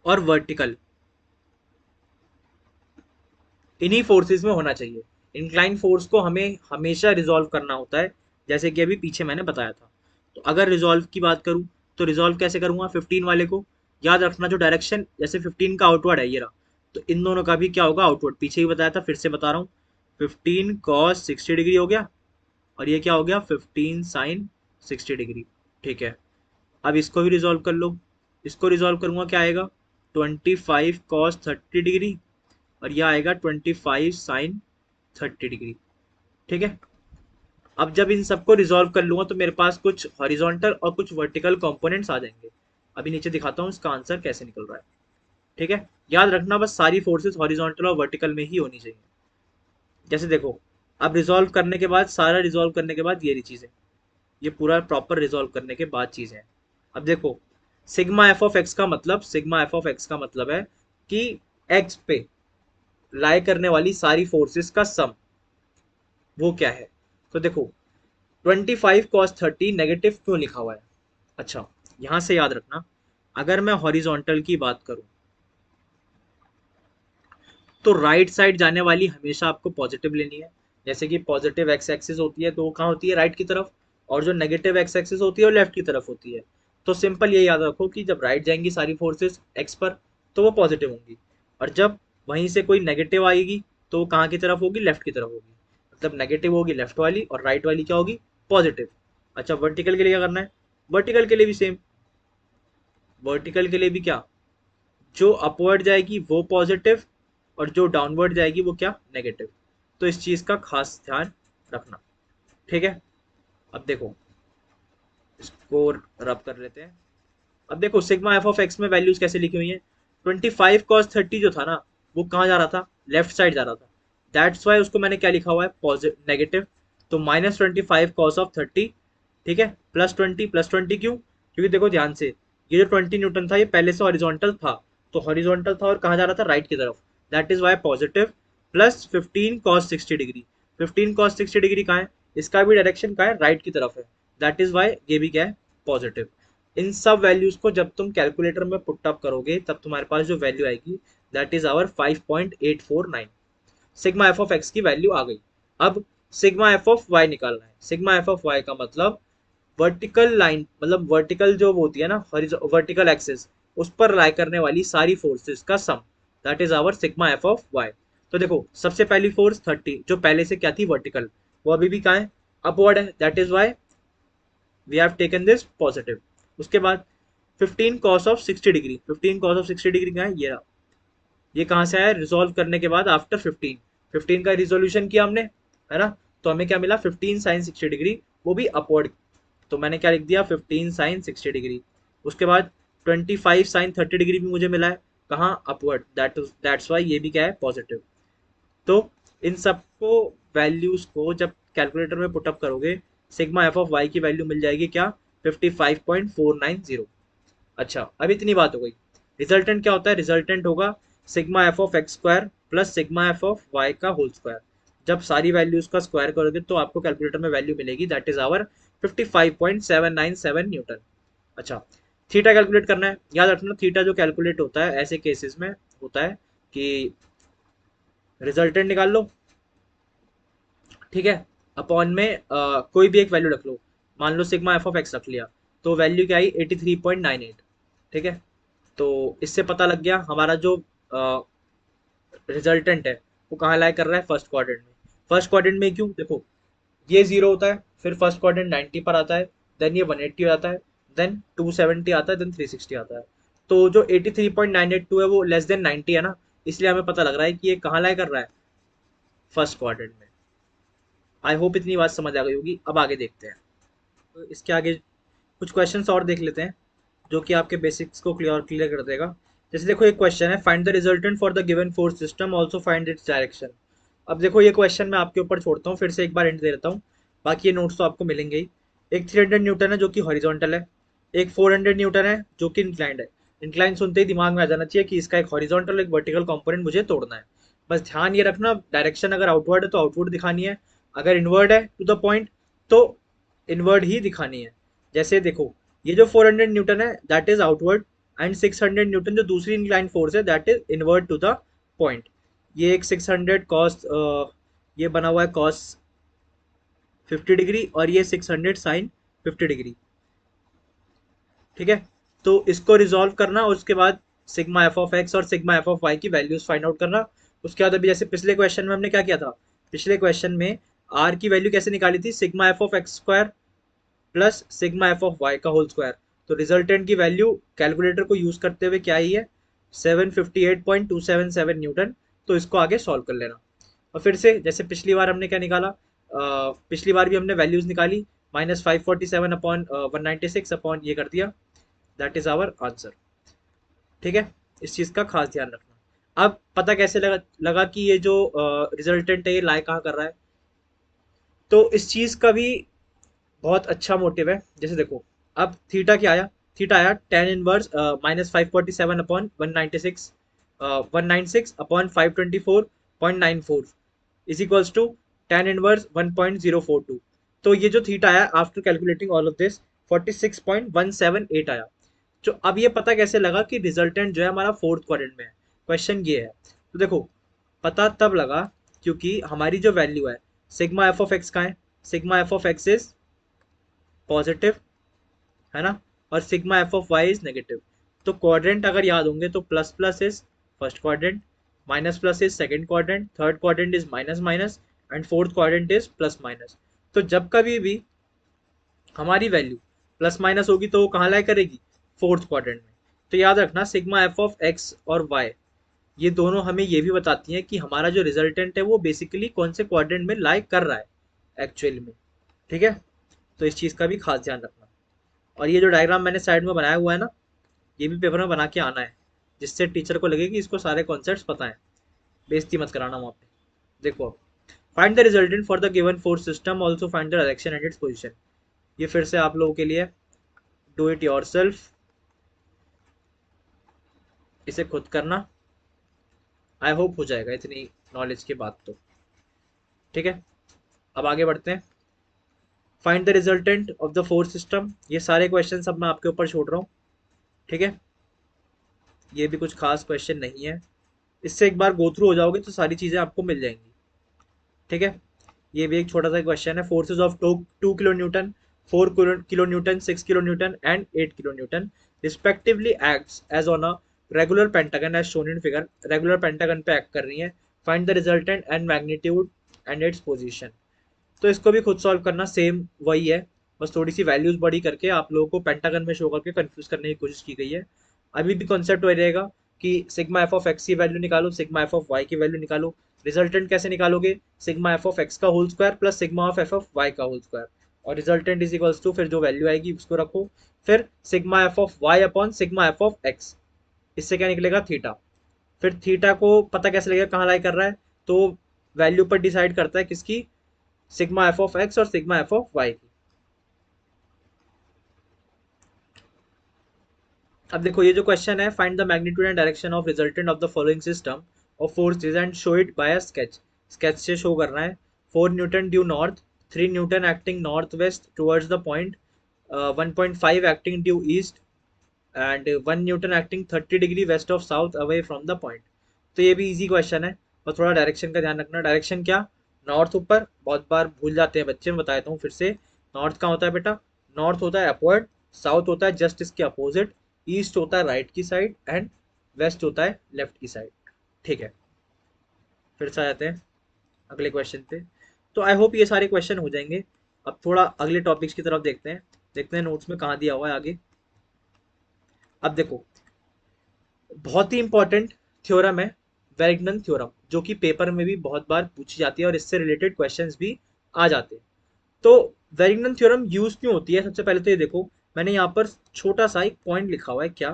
और वर्टिकल, इन्हीं फोर्सेस में होना चाहिए। इंक्लाइन फोर्स को हमें हमेशा रिजॉल्व करना होता है, जैसे कि अभी पीछे मैंने बताया था। तो अगर रिजॉल्व की बात करूं तो रिजॉल्व कैसे करूंगा, 15 वाले को याद रखना, जो डायरेक्शन जैसे 15 का आउटवर्ड है ये रहा, तो इन दोनों का भी क्या होगा, आउटवर्ड। पीछे ही बताया था, फिर से बता रहा हूँ, 15 कॉस 60 डिग्री हो गया, और ये क्या हो गया, 15 साइन 60 डिग्री। ठीक है, अब इसको भी रिजॉल्व कर लो। इसको रिजॉल्व करूंगा, क्या आएगा, 25 कॉस 30 डिग्री, और यह आएगा 25 साइन 30 डिग्री। ठीक है, अब जब इन सबको रिजॉल्व कर लूंगा तो मेरे पास कुछ हॉरिजॉन्टल और कुछ वर्टिकल कंपोनेंट्स आ जाएंगे। अभी नीचे दिखाता हूँ इसका आंसर कैसे निकल रहा है। ठीक है, याद रखना बस सारी फोर्सेस हॉरिजॉन्टल और वर्टिकल में ही होनी चाहिए। जैसे देखो, अब रिजॉल्व करने के बाद, सारा रिजॉल्व करने के बाद ये चीजें, ये पूरा प्रॉपर रिजॉल्व करने के बाद चीजें हैं। अब देखो, सिग्मा एफ ऑफ एक्स का मतलब, सिग्मा एफ ऑफ एक्स का मतलब है कि एक्स पे लाई करने वाली सारी फोर्सेस का सम, वो क्या है। तो देखो, 25 cos 30 नेगेटिव क्यों लिखा हुआ है। अच्छा, यहां से याद रखना, अगर मैं हॉरिजॉन्टल की बात करूं तो राइट साइड जाने वाली हमेशा आपको पॉजिटिव लेनी है। जैसे कि पॉजिटिव एक्स एक्सिस होती है तो वो कहाँ होती है, राइट की तरफ, और जो नेगेटिव एक्स एक्सिस होती है वो लेफ्ट की तरफ होती है। तो सिंपल ये याद रखो कि जब राइट जाएंगी सारी फोर्सेस एक्स पर तो वो पॉजिटिव होंगी, और जब वहीं से कोई नेगेटिव आएगी तो वो कहाँ की तरफ होगी, लेफ्ट की तरफ होगी। मतलब नेगेटिव होगी लेफ्ट वाली, और राइट वाली क्या होगी, पॉजिटिव। अच्छा, वर्टिकल के लिए क्या करना है, वर्टिकल के लिए भी सेम, वर्टिकल के लिए भी क्या, जो अपवर्ड जाएगी वो पॉजिटिव, और जो डाउनवर्ड जाएगी वो क्या, नेगेटिव। तो इस चीज का खास ध्यान रखना। ठीक है, अब देखो, इसको रब कर लेते हैं। अब देखो, सिग्मा एफ ऑफ एक्स में वैल्यूज कैसे लिखी हुई है। 25 cos 30 जो था ना, वो कहाँ जा रहा था, लेफ्ट साइड जा रहा था। दैट्स वाई उसको मैंने क्या लिखा हुआ है, पॉजिटिव, नेगेटिव। तो -25 cos ऑफ 30, ठीक है, +20, +20 क्यों, क्योंकि देखो ध्यान से, ये जो 20 न्यूटन था ये पहले से हॉरिजॉन्टल था, तो हॉरिजॉन्टल था और कहाँ जा रहा था, राइट की तरफ। That is Y positive, plus 15 cos 60 degree. 15 cos 60 degree कहाँ है, इसका भी डायरेक्शन कहाँ है, राइट की तरफ है। दैट इज वाई ये भी क्या है, पॉजिटिव। इन सब वैल्यूज को जब तुम कैलकुलेटर में पुट अप करोगे तब तुम्हारे पास जो वैल्यू आएगी, that is our 5.849। Sigma F of X की वैल्यू आ गई। अब सिग्मा एफ ऑफ वाई निकालना है। सिग्मा एफ ऑफ वाई का मतलब वर्टिकल लाइन, मतलब वर्टिकल जो होती है ना, वर्टिकल एक्सिस, उस पर लाई करने वाली सारी फोर्सेस का sum, that is our sigma F of Y. तो देखो, सबसे पहली फोर्स 30 जो पहले से क्या थी, वर्टिकल, वो अभी भी कहाँ है, अपवर्ड है। That is why we have taken this positive. उसके बाद 15 cos of 60 degree, 15 cos of 60 degree का है ये रहा। ये कहाँ से आया, रिजोल्व करने के बाद आफ्टर 15, 15 का रिजोल्यूशन किया हमने, है ना, तो हमें क्या मिला, 15 साइन 60 डिग्री, वो भी अपवर्ड। तो मैंने क्या लिख दिया, 15 साइन 60 डिग्री। उसके बाद 25 साइन 30 डिग्री भी मुझे मिला है, कहाँ, अपवर्ड। दैट्स वाई ये भी क्या है, पॉजिटिव। तो इन सबको वैल्यूज को जब कैलकुलेटर में पुटअप करोगे, सिग्मा एफ ऑफ वाई की वैल्यू मिल जाएगी क्या, 55.490। अच्छा, अब इतनी बात हो गई। रिजल्टेंट क्या होता है, रिजल्टेंट होगा sigma F of X square plus sigma F of Y का होल स्क्वायर। जब सारी वैल्यूज का स्क्वायर करोगे तो आपको कैलकुलेटर में वैल्यू मिलेगी, दैट इज आवर 55.797 न्यूटन। अच्छा, थीटा कैलकुलेट करना है। याद रखना, थीटा जो कैलकुलेट होता है ऐसे केसेस में होता है कि रिजल्टेंट निकाल लो, ठीक है, अपॉन में कोई भी एक वैल्यू रख लो। मान लो सिग्मा एफ ऑफ एक्स रख लिया, तो वैल्यू क्या आई, 83.98। ठीक है, तो इससे पता लग गया हमारा जो रिजल्टेंट है वो कहाँ लाई कर रहा है, फर्स्ट क्वाड्रेंट में। फर्स्ट क्वाड्रेंट में क्यों, देखो, ये 0 होता है, फिर फर्स्ट क्वाड्रेंट 90 पर आता है, देन ये 180 हो जाता है, देन 270 आता है, देन 360 आता है। तो जो 83.982 है वो लेस देन 90 है ना, इसलिए हमें पता लग रहा है कि ये कहाँ लाई कर रहा है, फर्स्ट क्वाड्रेंट में। आई होप इतनी बात समझ आ गई होगी। अब आगे देखते हैं, तो इसके आगे कुछ क्वेश्चंस और देख लेते हैं जो कि आपके बेसिक्स को क्लियर कर देगा। जैसे देखो, एक क्वेश्चन है, find the resultant for the given force system, also find its direction. अब देखो, ये क्वेश्चन मैं आपके ऊपर छोड़ता हूँ, फिर से एक बार हिंट दे देता हूँ, बाकी ये नोट्स तो आपको मिलेंगे ही। एक 300 न्यूटन है जो कि हॉरिजॉन्टल है, एक 400 न्यूटन है जो कि इंक्लाइंड है। इंक्लाइन सुनते ही दिमाग में आ जाना चाहिए कि इसका एक हॉरिजॉन्टल एक वर्टिकल कंपोनेंट मुझे तोड़ना है। बस ध्यान ये रखना, डायरेक्शन अगर आउटवर्ड है तो आउटवर्ड दिखानी है, अगर इनवर्ड है टू द पॉइंट तो इनवर्ड ही दिखानी है। जैसे देखो, ये जो 400 न्यूटन है that is outward, and 600 newton जो दूसरी इंक्लाइन फोर्स है that is inward to the point. ये एक 600 कॉस, ये बना हुआ है कॉस 50 डिग्री और ये 600 साइन 50 डिग्री। ठीक है, तो इसको रिजॉल्व करना और उसके बाद सिग्मा एफ ऑफ एक्स और सिग्मा एफ ऑफ वाई की वैल्यूज फाइंड आउट करना। उसके बाद अभी जैसे पिछले क्वेश्चन में हमने क्या किया था, पिछले क्वेश्चन में आर की वैल्यू कैसे निकाली थी, sigma F of X square plus sigma F of Y का होल स्क्वायर। तो रिजल्टेंट की वैल्यू कैलकुलेटर को यूज करते हुए क्या आई है, 758.277 न्यूटन। तो इसको आगे सॉल्व कर लेना। और फिर से जैसे पिछली बार हमने क्या निकाला, पिछली बार भी हमने वैल्यूज निकाली, -547/196 अपॉन ये कर दिया, दैट इज आवर आंसर। ठीक है, इस चीज का खास ध्यान रखना। अब पता कैसे लगा कि ये जो रिजल्टेंट है ये लाई कहाँ कर रहा है, तो इस चीज का भी बहुत अच्छा मोटिव है। जैसे देखो, अब थीटा क्या आया, थीटा आया tan inverse -547/196 196 upon 524.94 is equals to tan inverse 1.042। तो ये जो थीटा आया after calculating all of this 46.178 आया। जो अब ये पता कैसे लगा कि रिजल्टेंट जो है हमारा फोर्थ क्वाड्रेंट में है, क्वेश्चन ये है। तो देखो, पता तब लगा क्योंकि हमारी जो वैल्यू है सिग्मा एफ ऑफ एक्स का है, sigma F of X is positive, है ना, और sigma F of Y is negative. तो क्वाड्रेंट अगर याद होंगे तो plus plus is first quadrant, minus plus is second quadrant, third quadrant is minus minus and fourth quadrant is plus minus. तो जब कभी भी हमारी वैल्यू प्लस माइनस होगी तो वो कहाँ लाई करेगी, फोर्थ क्वाड्रेंट में। तो याद रखना सिग्मा एफ ऑफ एक्स और वाई ये दोनों हमें ये भी बताती हैं कि हमारा जो रिजल्टेंट है वो बेसिकली कौन से क्वाड्रेंट में लाई कर रहा है एक्चुअल में। ठीक है, तो इस चीज का भी खास ध्यान रखना। और ये जो डायग्राम मैंने साइड में बनाया हुआ है ना, ये भी पेपर में बना के आना है, जिससे टीचर को लगे कि इसको सारे कॉन्सेप्ट्स पता है, बेइज्जती मत कराना वहाँ पे। देखो, find the resultant for the given force system, also find the direction and its position. ये फिर से आप लोगों के लिए, डू इट योरसेल्फ, इसे खुद करना। आई होप हो जाएगा इतनी नॉलेज के बाद तो। ठीक है, अब आगे बढ़ते हैं। Find the resultant of the force system, ये सारे क्वेश्चन सब मैं आपके ऊपर छोड़ रहा हूँ। ठीक है, ये भी कुछ खास क्वेश्चन नहीं है, इससे एक बार गो थ्रू हो जाओगे तो सारी चीजें आपको मिल जाएंगी। ठीक है, ये भी एक छोटा सा क्वेश्चन है। Forces of 2 kilo newton, 4 kilo newton, 6 kilo newton and 8 kilo newton respectively acts as on a regular pentagon as shown in figure. Regular pentagon पे एक्ट कर रही है। Find the resultant and magnitude and its position. तो इसको भी खुद solve करना, same वही है, बस थोड़ी सी वैल्यूज बड़ी करके आप लोगों को पेंटागन में शो करके कंफ्यूज करने की कोशिश की गई है। अभी भी कॉन्सेप्ट वही रहेगा कि सिग्मा एफ ऑफ एक्स की वैल्यू निकालो, सिग्मा एफ ऑफ वाई की वैल्यू निकालो। रिजल्टेंट कैसे निकालोगे, सिग्मा एफ ऑफ एक्स का whole square plus sigma of F of Y का होल स्क्वायर, और रिजल्टेंट इज इक्वल्स टू फिर जो वैल्यू आएगी उसको रखो, फिर sigma F of Y upon sigma F of X, इससे क्या निकलेगा, थीटा। फिर थीटा को पता कैसे लगेगा कहाँ लाई कर रहा है, तो वैल्यू पर डिसाइड करता है किसकी, सिग्मा एफ ऑफ एक्स और सिग्मा एफ ऑफ वाई की। अब देखो ये जो क्वेश्चन है, find the magnitude and direction of resultant of the following system of forces and show it by a sketch. Sketch से शो करना है। 4 Newton due north, 3 Newton acting north west towards the point, 1.5 acting due east and 1 Newton acting 30 degree west of south away from the point. तो ये भी easy question है, और थोड़ा direction का ध्यान रखना। डायरेक्शन क्या, नॉर्थ ऊपर, बहुत बार भूल जाते हैं बच्चे, मैं बता देता हूँ फिर से। नॉर्थ कहाँ होता है बेटा, नॉर्थ होता है अपवर्ड, साउथ होता है जस्ट इसके अपोजिट, ईस्ट होता है राइट की साइड एंड वेस्ट होता है लेफ्ट की साइड। ठीक है, फिर से आ जाते हैं अगले क्वेश्चन पे। तो आई होप ये सारे क्वेश्चन हो जाएंगे। अब थोड़ा अगले टॉपिक्स की तरफ देखते हैं, देखते हैं नोट्स में कहाँ दिया हुआ है आगे। अब देखो, बहुत ही इंपॉर्टेंट थ्योरम है वेरिग्नन थ्योरम, जो कि पेपर में भी बहुत बार पूछी जाती है और इससे रिलेटेड क्वेश्चंस भी आ जाते हैं। तो वेरिग्नन थ्योरम यूज क्यों होती है, सबसे पहले तो ये देखो, मैंने यहाँ पर छोटा सा एक पॉइंट लिखा हुआ है, क्या,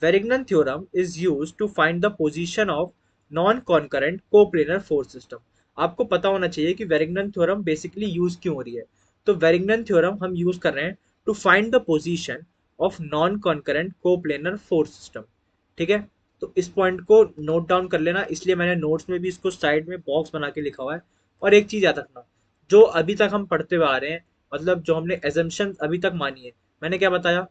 Varignon theorem is use to find the position of non concurrent coplanar force system. आपको पता होना चाहिए कि वेरिग्नन थ्योरम बेसिकली यूज क्यों हो रही है। तो वेरिग्नन थ्योरम हम यूज कर रहे हैं to find the position of non concurrent coplanar force system. ठीक है, तो इस पॉइंट को नोट डाउन कर लेना, इसलिए मैंने नोट्स में भी इसको साइड में बॉक्स बना के लिखा हुआ है। और एक चीज याद रखना, जो अभी तक हम पढ़ते हुए आ रहे हैं, मतलब जो हमने एजम्पशन अभी तक मानी है, मैंने क्या बताया,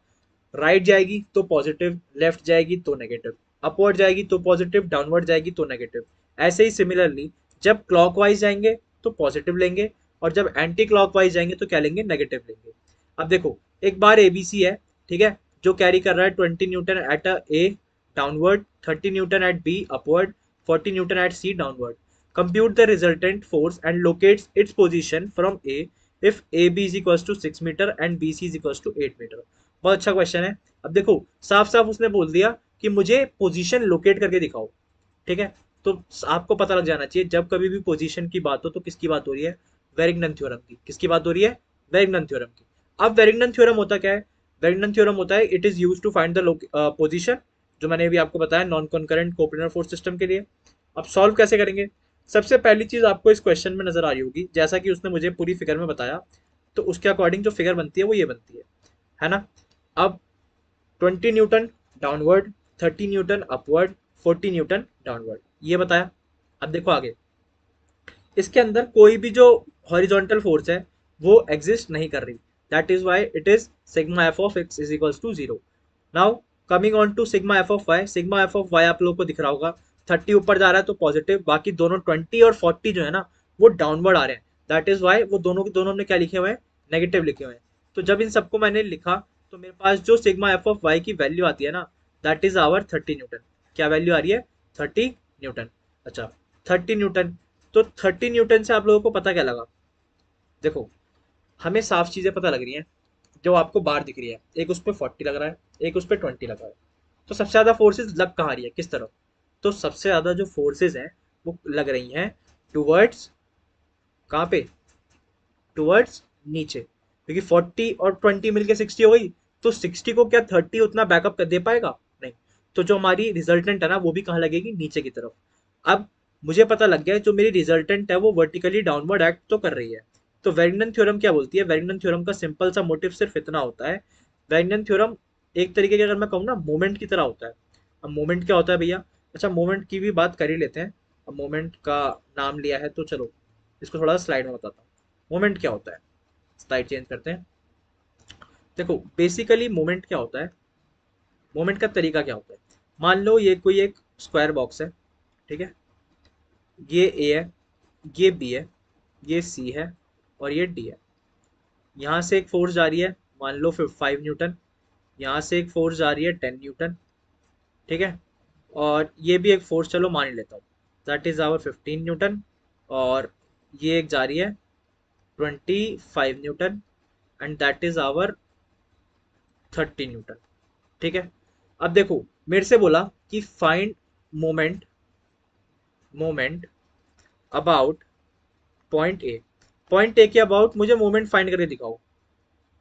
राइट जाएगी तो पॉजिटिव, लेफ्ट जाएगी तो नेगेटिव, अपवर्ड जाएगी तो पॉजिटिव, डाउनवर्ड जाएगी तो नेगेटिव। ऐसे ही सिमिलरली जब क्लॉकवाइज जाएंगे तो पॉजिटिव लेंगे, और जब एंटी क्लॉकवाइज जाएंगे तो क्या लेंगे, नेगेटिव लेंगे। अब देखो एक बार एबीसी है, ठीक है, जो कैरी कर रहा है 20 newton at A downward, 30 newton at B upward, 40 newton at C downward. Compute the resultant force and locates its position from A if A B is equal to 6 meter and B C is equal to 8 meter. बहुत अच्छा question है। अब देखो साफ साफ उसने बोल दिया कि मुझे पोजीशन लोकेट करके दिखाओ, ठीक है। तो आपको पता लग जाना चाहिए जब कभी भी पोजीशन की बात हो तो किसकी बात हो रही है, वेरिंगटन थ्योरम की। किसकी बात हो रही है, वेरिंगटन थ्योरम की। अब वेरिंगटन थ्योरम होता क्या है, वेरिंगटन थ्योरम होता है it is use to find the position, जो मैंने अभी आपको बताया non concurrent coplanar force system के लिए। अब सॉल्व कैसे करेंगे, सबसे पहली चीज आपको इस क्वेश्चन में नजर आ रही होगी, जैसा कि उसने मुझे पूरी फिगर में बताया, तो उसके अकॉर्डिंग जो फिगर बनती है वो ये बनती है ना। अब 20 Newton downward, 30 Newton upward, 40 Newton downward, ये बताया। अब देखो आगे, इसके अंदर कोई भी जो हॉरिजॉन्टल फोर्स है वो एग्जिस्ट नहीं कर रही, that is why it is sigma F of X is equals to 0। Now coming on to sigma F of Y, sigma F of Y आप लोगों को दिख रहा होगा, 30 ऊपर जा रहा है तो पॉजिटिव, बाकी दोनों 20 और 40 जो है ना वो डाउनवर्ड आ रहे हैं, दैट इज वाई वो दोनों के दोनों हमने क्या लिखे हुए हैं, नेगेटिव लिखे हुए हैं। तो जब इन सबको मैंने लिखा तो मेरे पास जो सिग्मा एफ ऑफ वाई की वैल्यू आती है ना, दैट इज आवर 30 न्यूटन। क्या वैल्यू आ रही है, 30 न्यूटन। अच्छा 30 न्यूटन, तो 30 न्यूटन से आप लोगों को पता क्या लगा, देखो हमें साफ चीजें पता लग रही हैं। जो आपको बार दिख रही है, एक उस पर 40 लग रहा है, एक उस पर 20 लग रहा है, तो सबसे ज्यादा फोर्सेस लग कहाँ रही है, किस तरफ, तो सबसे ज्यादा जो फोर्सेस हैं वो लग रही हैं टुवर्ड्स, कहाँ पे, टुवर्ड्स नीचे, क्योंकि 40 और 20 मिलके 60 हो गई, तो 60 को क्या 30 उतना बैकअप कर दे पाएगा, नहीं। तो जो हमारी रिजल्टेंट है ना वो भी कहाँ लगेगी, नीचे की तरफ। अब मुझे पता लग गया जो मेरी रिजल्टेंट है वो वर्टिकली डाउनवर्ड एक्ट तो कर रही है। तो वेरिंगटन थ्योरम क्या बोलती है, वेरिंगटन थ्योरम का सिंपल सा मोटिव सिर्फ इतना होता है, वेरिंगटन थ्योरम एक तरीके के अगर मैं कहूँ ना मोमेंट की तरह होता है। अब मोमेंट क्या होता है भैया, अच्छा मोमेंट की भी बात कर ही लेते हैं। अब मोमेंट का नाम लिया है तो चलो इसको थोड़ा स्लाइड में बताता हूँ। मोमेंट क्या होता है, स्लाइड चेंज करते हैं। देखो बेसिकली मोमेंट क्या होता है, मोमेंट का तरीका क्या होता है, मान लो ये कोई एक स्क्वायर बॉक्स है, ठीक है, ये ए है, ये बी है, ये सी है और ये डी है। यहाँ से एक फोर्स जा रही है, मान लो 5 न्यूटन, यहाँ से एक फोर्स जा रही है 10 न्यूटन, ठीक है, और ये भी एक फोर्स चलो मान ही लेता हूँ, दैट इज आवर 15 न्यूटन, और ये एक जा रही है 25 newton and that is our 30 newton, ठीक है। अब देखो मेरे से बोला कि find moment, moment about point A, point A के अबाउट मुझे मोमेंट फाइंड करके दिखाओ।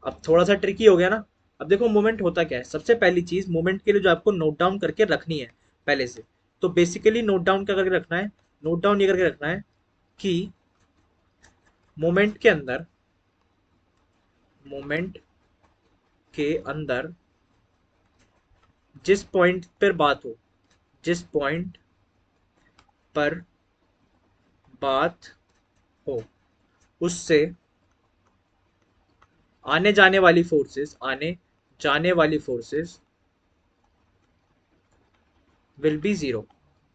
अब थोड़ा सा ट्रिकी हो गया ना। अब देखो मोमेंट होता क्या है, सबसे पहली चीज मोमेंट के लिए जो आपको नोट डाउन करके रखनी है पहले से, तो बेसिकली नोट डाउन क्या करके रखना है, नोट डाउन ये करके रखना है कि मोमेंट के अंदर, मोमेंट के अंदर जिस पॉइंट पर बात हो, जिस पॉइंट पर बात हो उससे आने जाने वाली फोर्सेस, आने जाने वाली फोर्सेस विल बी जीरो,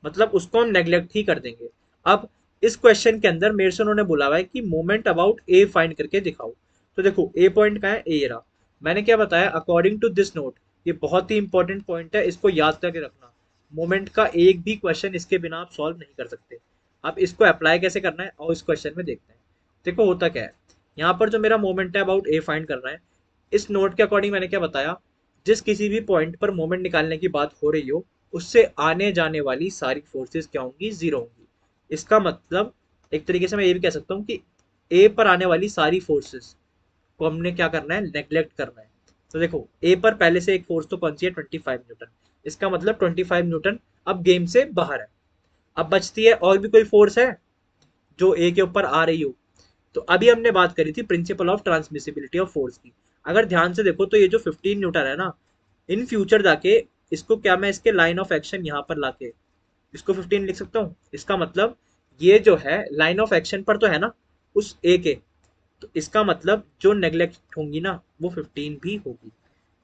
मतलब उसको हम नेग्लेक्ट ही कर देंगे। अब इस क्वेश्चन के अंदर मेरे से उन्होंने बोला हुआ है कि मोमेंट अबाउट ए फाइंड करके दिखाओ। तो देखो ए पॉइंट का है, ए रहा, मैंने क्या बताया अकॉर्डिंग टू दिस नोट, ये बहुत ही इंपॉर्टेंट पॉइंट है, इसको याद करके रखना। मोमेंट का एक भी क्वेश्चन इसके बिना आप सॉल्व नहीं कर सकते। अब इसको अप्लाई कैसे करना है और इस क्वेश्चन में देखते हैं। देखो होता क्या है, यहाँ पर जो मेरा मोमेंट है अबाउट ए फाइंड करना है, इस नोट के अकॉर्डिंग मैंने क्या बताया, जिस किसी भी पॉइंट पर मोमेंट निकालने की बात हो रही हो उससे आने जाने वाली सारी फोर्सेस क्या होंगी, जीरो होंगी। इसका मतलब एक तरीके से मैं ये भी कह सकता हूँ कि ए पर आने वाली सारी फोर्सेस को हमने क्या करना है, नेग्लेक्ट करना है। तो देखो ए पर पहले से एक फोर्स तो कौन सी है, 25 न्यूटन, इसका मतलब 25 न्यूटन अब गेम से बाहर है। अब बचती है और भी कोई फोर्स है जो ए के ऊपर आ रही हो, तो अभी हमने बात करी थी principal of transmissibility of force की। अगर ध्यान से देखो तो ये जो 15 न्यूटन है ना, इन फ्यूचर जाके इसको क्या मैं इसके लाइन ऑफ एक्शन यहाँ पर लाके इसको 15 लिख सकता हूँ। इसका मतलब ये जो है लाइन ऑफ एक्शन पर तो है ना उस ए के, तो इसका मतलब जो नेग्लेक्ट होंगी ना वो 15 भी होगी,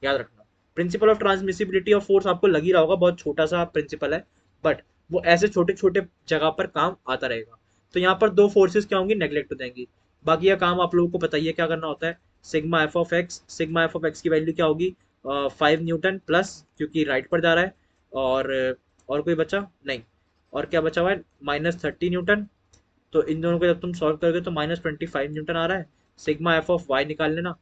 याद रखना। Principal of transmissibility of force आपको लग ही रहा होगा, बहुत छोटा सा प्रिंसिपल है, बट वो ऐसे छोटे छोटे जगह पर काम आता रहेगा। तो यहाँ पर दो फोर्सेस क्या होंगी, नेग्लेक्ट हो जाएंगी। बाकी यह काम आप लोगों को पता ही है क्या करना होता है। सिग्मा एफ ऑफ एक्स की वैल्यू क्या होगी, 5 न्यूटन प्लस, क्योंकि राइट पर जा रहा है, और कोई बचा नहीं, और क्या बचा हुआ है, -30 न्यूटन। तो इन दोनों को जब तुम सॉल्व करोगे तो -25 न्यूटन आ रहा है। सिग्मा एफ ऑफ वाई निकाल लेना।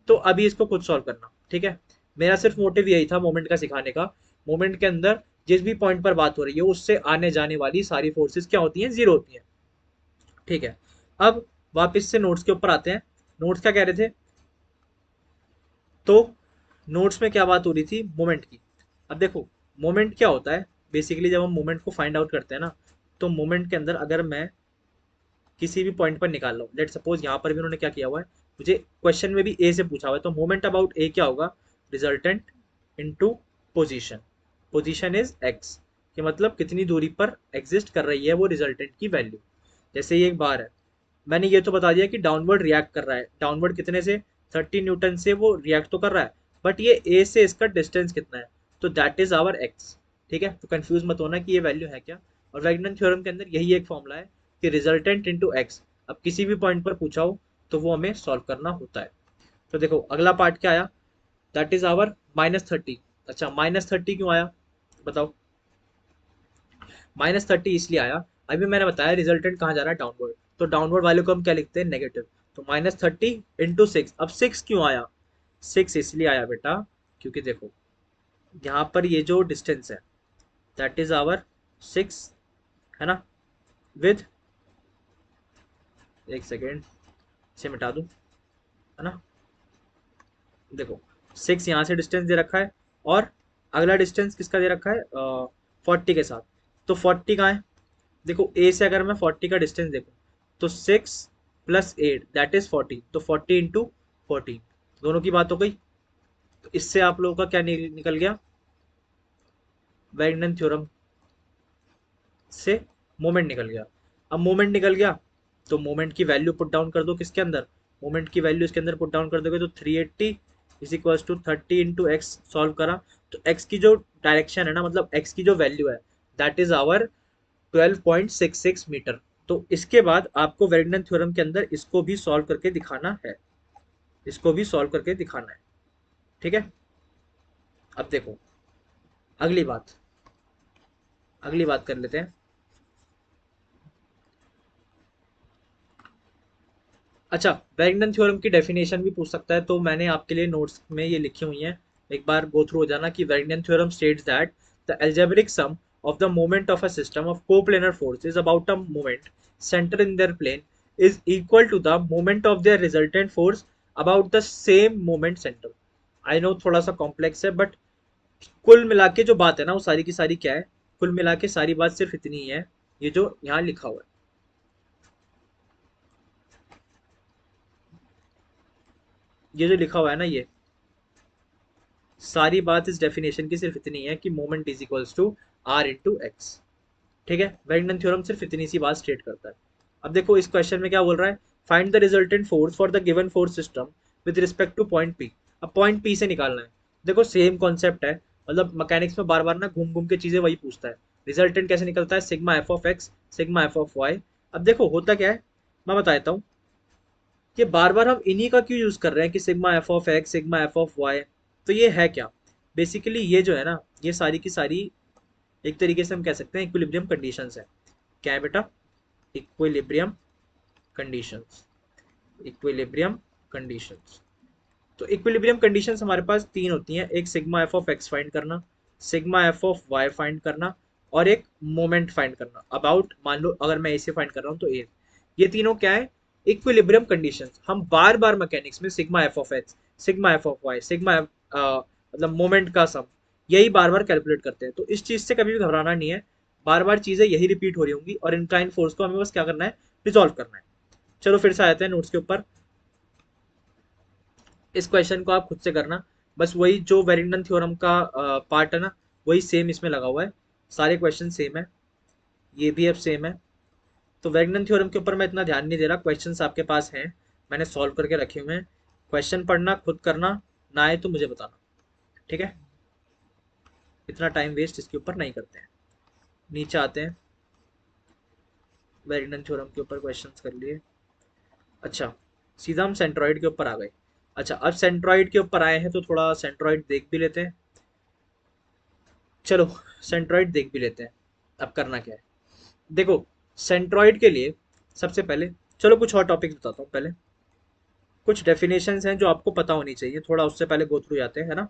तो अभी इसको खुद सॉल्व करना, ठीक है। मेरा सिर्फ मोटिव यही था मोमेंट का सिखाने का। मोमेंट के अंदर जिस भी पॉइंट पर बात हो रही है उससे आने जाने वाली सारी फोर्सेस क्या होती हैं, जीरो होती हैं, ठीक है। अब वापस से नोट्स के ऊपर आते हैं। नोट्स क्या कह रहे थे, तो नोट्स में क्या बात हो रही थी, मोमेंट की। अब देखो मोमेंट क्या होता है, बेसिकली जब हम मोमेंट को फाइंड आउट करते हैं ना, तो मोमेंट के अंदर अगर मैं किसी भी पॉइंट पर निकाल रहा हूँ, लेट सपोज यहाँ पर भी उन्होंने क्या किया हुआ है, मुझे क्वेश्चन में भी ए से पूछा हुआ है, तो मोमेंट अबाउट ए क्या होगा, resultant into position. Position is x, कि मतलब कितनी दूरी पर एग्जिस्ट कर रही है वो रिजल्टेंट की वैल्यू। जैसे ये एक बार है, मैंने ये तो बता दिया कि डाउनवर्ड रिएक्ट कर रहा है, डाउनवर्ड कितने से, 30 न्यूटन से वो रिएक्ट तो कर रहा है, बट ये ए से इसका डिस्टेंस कितना है, तो दैट इज आवर एक्स, ठीक है। तो कंफ्यूज मत होना कि ये वैल्यू है क्या। और वैगनन थ्योरम के अंदर यही एक फॉर्मूला है कि रिजल्टेंट इनटू एक्स। अब किसी भी पॉइंट पर पूछा हो तो वो हमें सॉल्व करना होता है। तो देखो अगला पार्ट क्या आया, दैट इज आवर -30। अच्छा -30 क्यों आया बताओ, -30 इसलिए आया, अभी मैंने बताया रिजल्टेंट कहाँ जा रहा है, डाउनवर्ड। तो डाउनवर्ड वाले को हम क्या लिखते हैं, नेगेटिव। तो -30 इंटू 6। अब 6 क्यों आया, 6 इसलिए आया बेटा, क्योंकि देखो यहाँ पर ये जो डिस्टेंस है दैट इज आवर 6, है ना, विद, एक सेकेंड इसे मिटा दूं, है ना। देखो 6 यहाँ से डिस्टेंस दे रखा है, और अगला डिस्टेंस किसका दे रखा है, 40 के साथ। तो 40 कहाँ है, देखो ए से अगर मैं 40 का डिस्टेंस देखूं तो 6 + 8 दैट इज 40, तो 40 इंटू 14, दोनों की बात हो गई। तो इससे आप लोगों का क्या निकल गया, वैगनन थ्योरम से मोमेंट निकल गया। अब मोमेंट निकल गया तो मोमेंट की वैल्यू पुट डाउन कर दो किसके अंदर, मोमेंट की वैल्यू इसके अंदर पुट डाउन कर दोगे तो 380 is equal to 30 into X. Solve करा तो एक्स की जो डायरेक्शन है ना, मतलब एक्स की जो वैल्यू है दैट इज आवर 12.66 मीटर। तो इसके बाद आपको वेर्नन थ्योरम के अंदर इसको भी सॉल्व करके दिखाना है, इसको भी सॉल्व करके दिखाना है, ठीक है। अब देखो अगली बात, अगली बात कर लेते हैं। अच्छा, वेरिंगटन थ्योरम की डेफिनेशन भी पूछ सकता है, तो मैंने आपके लिए नोट्स में ये लिखी हुई हैं, एक बार गो थ्रू हो जाना कि Varignon theorem states that the algebraic sum of the moment of a system of coplanar forces about a moment center in their plane is equal to the moment of their resultant force about the same moment center। I know थोड़ा सा complex है, but कुल मिला के जो बात है ना वो सारी की सारी क्या है, कुल मिला के सारी बात सिर्फ इतनी ही है, ये जो यहाँ लिखा हुआ है, ये जो लिखा हुआ है ना, ये सारी बात इस डेफिनेशन की सिर्फ इतनी है कि moment is equals to R into X, ठीक है। वेरिंगटन थ्योरम सिर्फ इतनी सी बात स्टेट करता है। अब देखो इस क्वेश्चन में क्या बोल रहा है, find the resultant force for the given force system with respect two point P. अब पॉइंट पी से निकालना है। देखो सेम कॉन्सेप्ट है, मतलब मैकेनिक्स में बार बार ना घूम घूम के चीजें वही पूछता है। रिजल्टेंट कैसे निकलता है, sigma F of X sigma F of Y. अब देखो होता क्या है, मैं बता देता हूँ, ये बार बार हम इन्हीं का क्यों यूज कर रहे हैं कि sigma F of X sigma F of Y. तो ये है क्या, बेसिकली ये जो है ना, ये सारी की सारी एक तरीके से हम कह सकते हैं इक्विलिब्रियम कंडीशंस है। क्या है बेटा, इक्विलिब्रियम कंडीशंस, इक्विलिब्रियम कंडीशंस। तो इक्विलिब्रियम कंडीशंस हमारे पास तीन होती हैं, एक sigma F of X find करना, sigma F of Y find करना, और एक मोमेंट फाइंड करना अबाउट, मान लो अगर मैं इसे फाइंड कर रहा हूँ तो ये तीनों क्या है, इक्विलिब्रियम कंडीशंस। हम बार बार मैकेनिक्स में sigma F of X sigma F of Y sigma मतलब मोमेंट का सम, यही बार बार कैलकुलेट करते हैं। तो इस चीज से कभी भी घबराना नहीं है, बार बार चीजें यही रिपीट हो रही होंगी, और इंक्लाइन फोर्स को हमें बस क्या करना है, रिजॉल्व करना है। चलो फिर से आते हैं नोट्स के ऊपर। इस क्वेश्चन को आप खुद से करना, बस वही जो वेरिंगटन थ्योरम का पार्ट है ना, वही सेम इसमें लगा हुआ है, सारे क्वेश्चन सेम है, ये भी अब सेम है। तो वेरिंगटन थ्योरम के ऊपर मैं इतना ध्यान नहीं दे रहा, क्वेश्चंस आपके पास हैं, मैंने सॉल्व करके रखे हुए हैं। क्वेश्चन पढ़ना, खुद करना, ना आए तो मुझे बताना। ठीक है, इतना टाइम वेस्ट इसके ऊपर नहीं करते हैं। नीचे आते हैं, वेरिडन थ्योरम के ऊपर क्वेश्चंस कर लिए। अच्छा, सीधा हम सेंट्रॉइड के ऊपर आ गए। अच्छा, अब सेंट्रॉइड के ऊपर आए हैं तो थोड़ा सेंट्रॉइड देख भी लेते हैं। चलो सेंट्रॉइड देख भी लेते हैं। अब करना क्या है, देखो सेंट्रॉइड के लिए सबसे पहले, चलो कुछ और टॉपिक बताता हूँ पहले। कुछ डेफिनेशंस हैं जो आपको पता होनी चाहिए, थोड़ा उससे पहले गो थ्रू जाते हैं, है ना।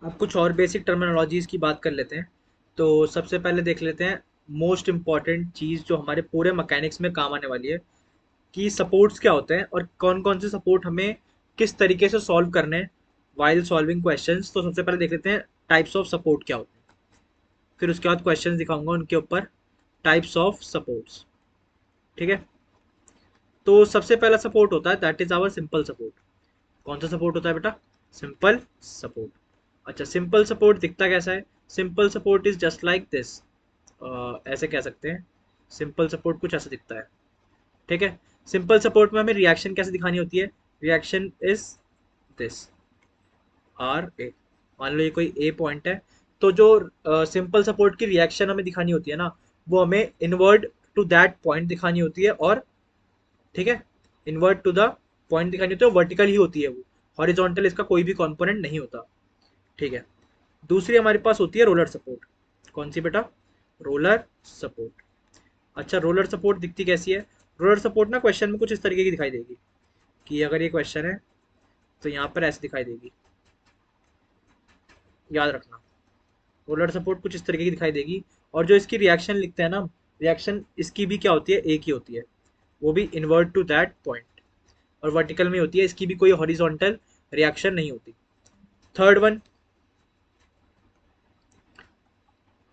अब कुछ और बेसिक टर्मिनोलॉजीज की बात कर लेते हैं। तो सबसे पहले देख लेते हैं मोस्ट इंपॉर्टेंट चीज़ जो हमारे पूरे मैकेनिक्स में काम आने वाली है, कि सपोर्ट्स क्या होते हैं और कौन कौन से सपोर्ट हमें किस तरीके से सॉल्व करने हैं वाइल सॉल्विंग क्वेश्चंस। तो सबसे पहले देख लेते हैं टाइप्स ऑफ सपोर्ट क्या होते हैं, फिर उसके बाद क्वेश्चंस दिखाऊंगा उनके ऊपर, टाइप्स ऑफ सपोर्ट्स। ठीक है, तो सबसे पहला सपोर्ट होता है that is our simple support. कौन सा सपोर्ट होता है बेटा, सिंपल सपोर्ट। अच्छा, सिंपल सपोर्ट दिखता कैसा है, simple support is just like this, ऐसे कह सकते हैं, सिंपल सपोर्ट कुछ ऐसा दिखता है। ठीक है, सिंपल सपोर्ट में हमें रिएक्शन कैसे दिखानी होती है, reaction is this, R A. मान लो ये कोई ए पॉइंट है, तो जो सिंपल सपोर्ट की रिएक्शन हमें दिखानी होती है ना, वो हमें इनवर्ड टू दैट पॉइंट दिखानी होती है। और ठीक है, इनवर्ट टू द पॉइंट दिखानी होती है, वर्टिकल ही होती है वो, हॉरिजॉन्टल इसका कोई भी कंपोनेंट नहीं होता। ठीक है, दूसरी हमारे पास होती है रोलर सपोर्ट। कौन सी बेटा, रोलर सपोर्ट। अच्छा, रोलर सपोर्ट दिखती कैसी है, रोलर सपोर्ट ना क्वेश्चन में कुछ इस तरीके की दिखाई देगी, कि अगर ये क्वेश्चन है तो यहाँ पर ऐसे दिखाई देगी, याद रखना। रोलर सपोर्ट कुछ इस तरीके की दिखाई देगी, और जो इसकी रिएक्शन लिखते हैं ना, रिएक्शन इसकी भी क्या होती है, एक ही होती है, वो भी इनवर्ट टू दैट पॉइंट, और वर्टिकल में होती है, इसकी भी कोई हॉरिजॉन्टल रिएक्शन नहीं होती। Third one,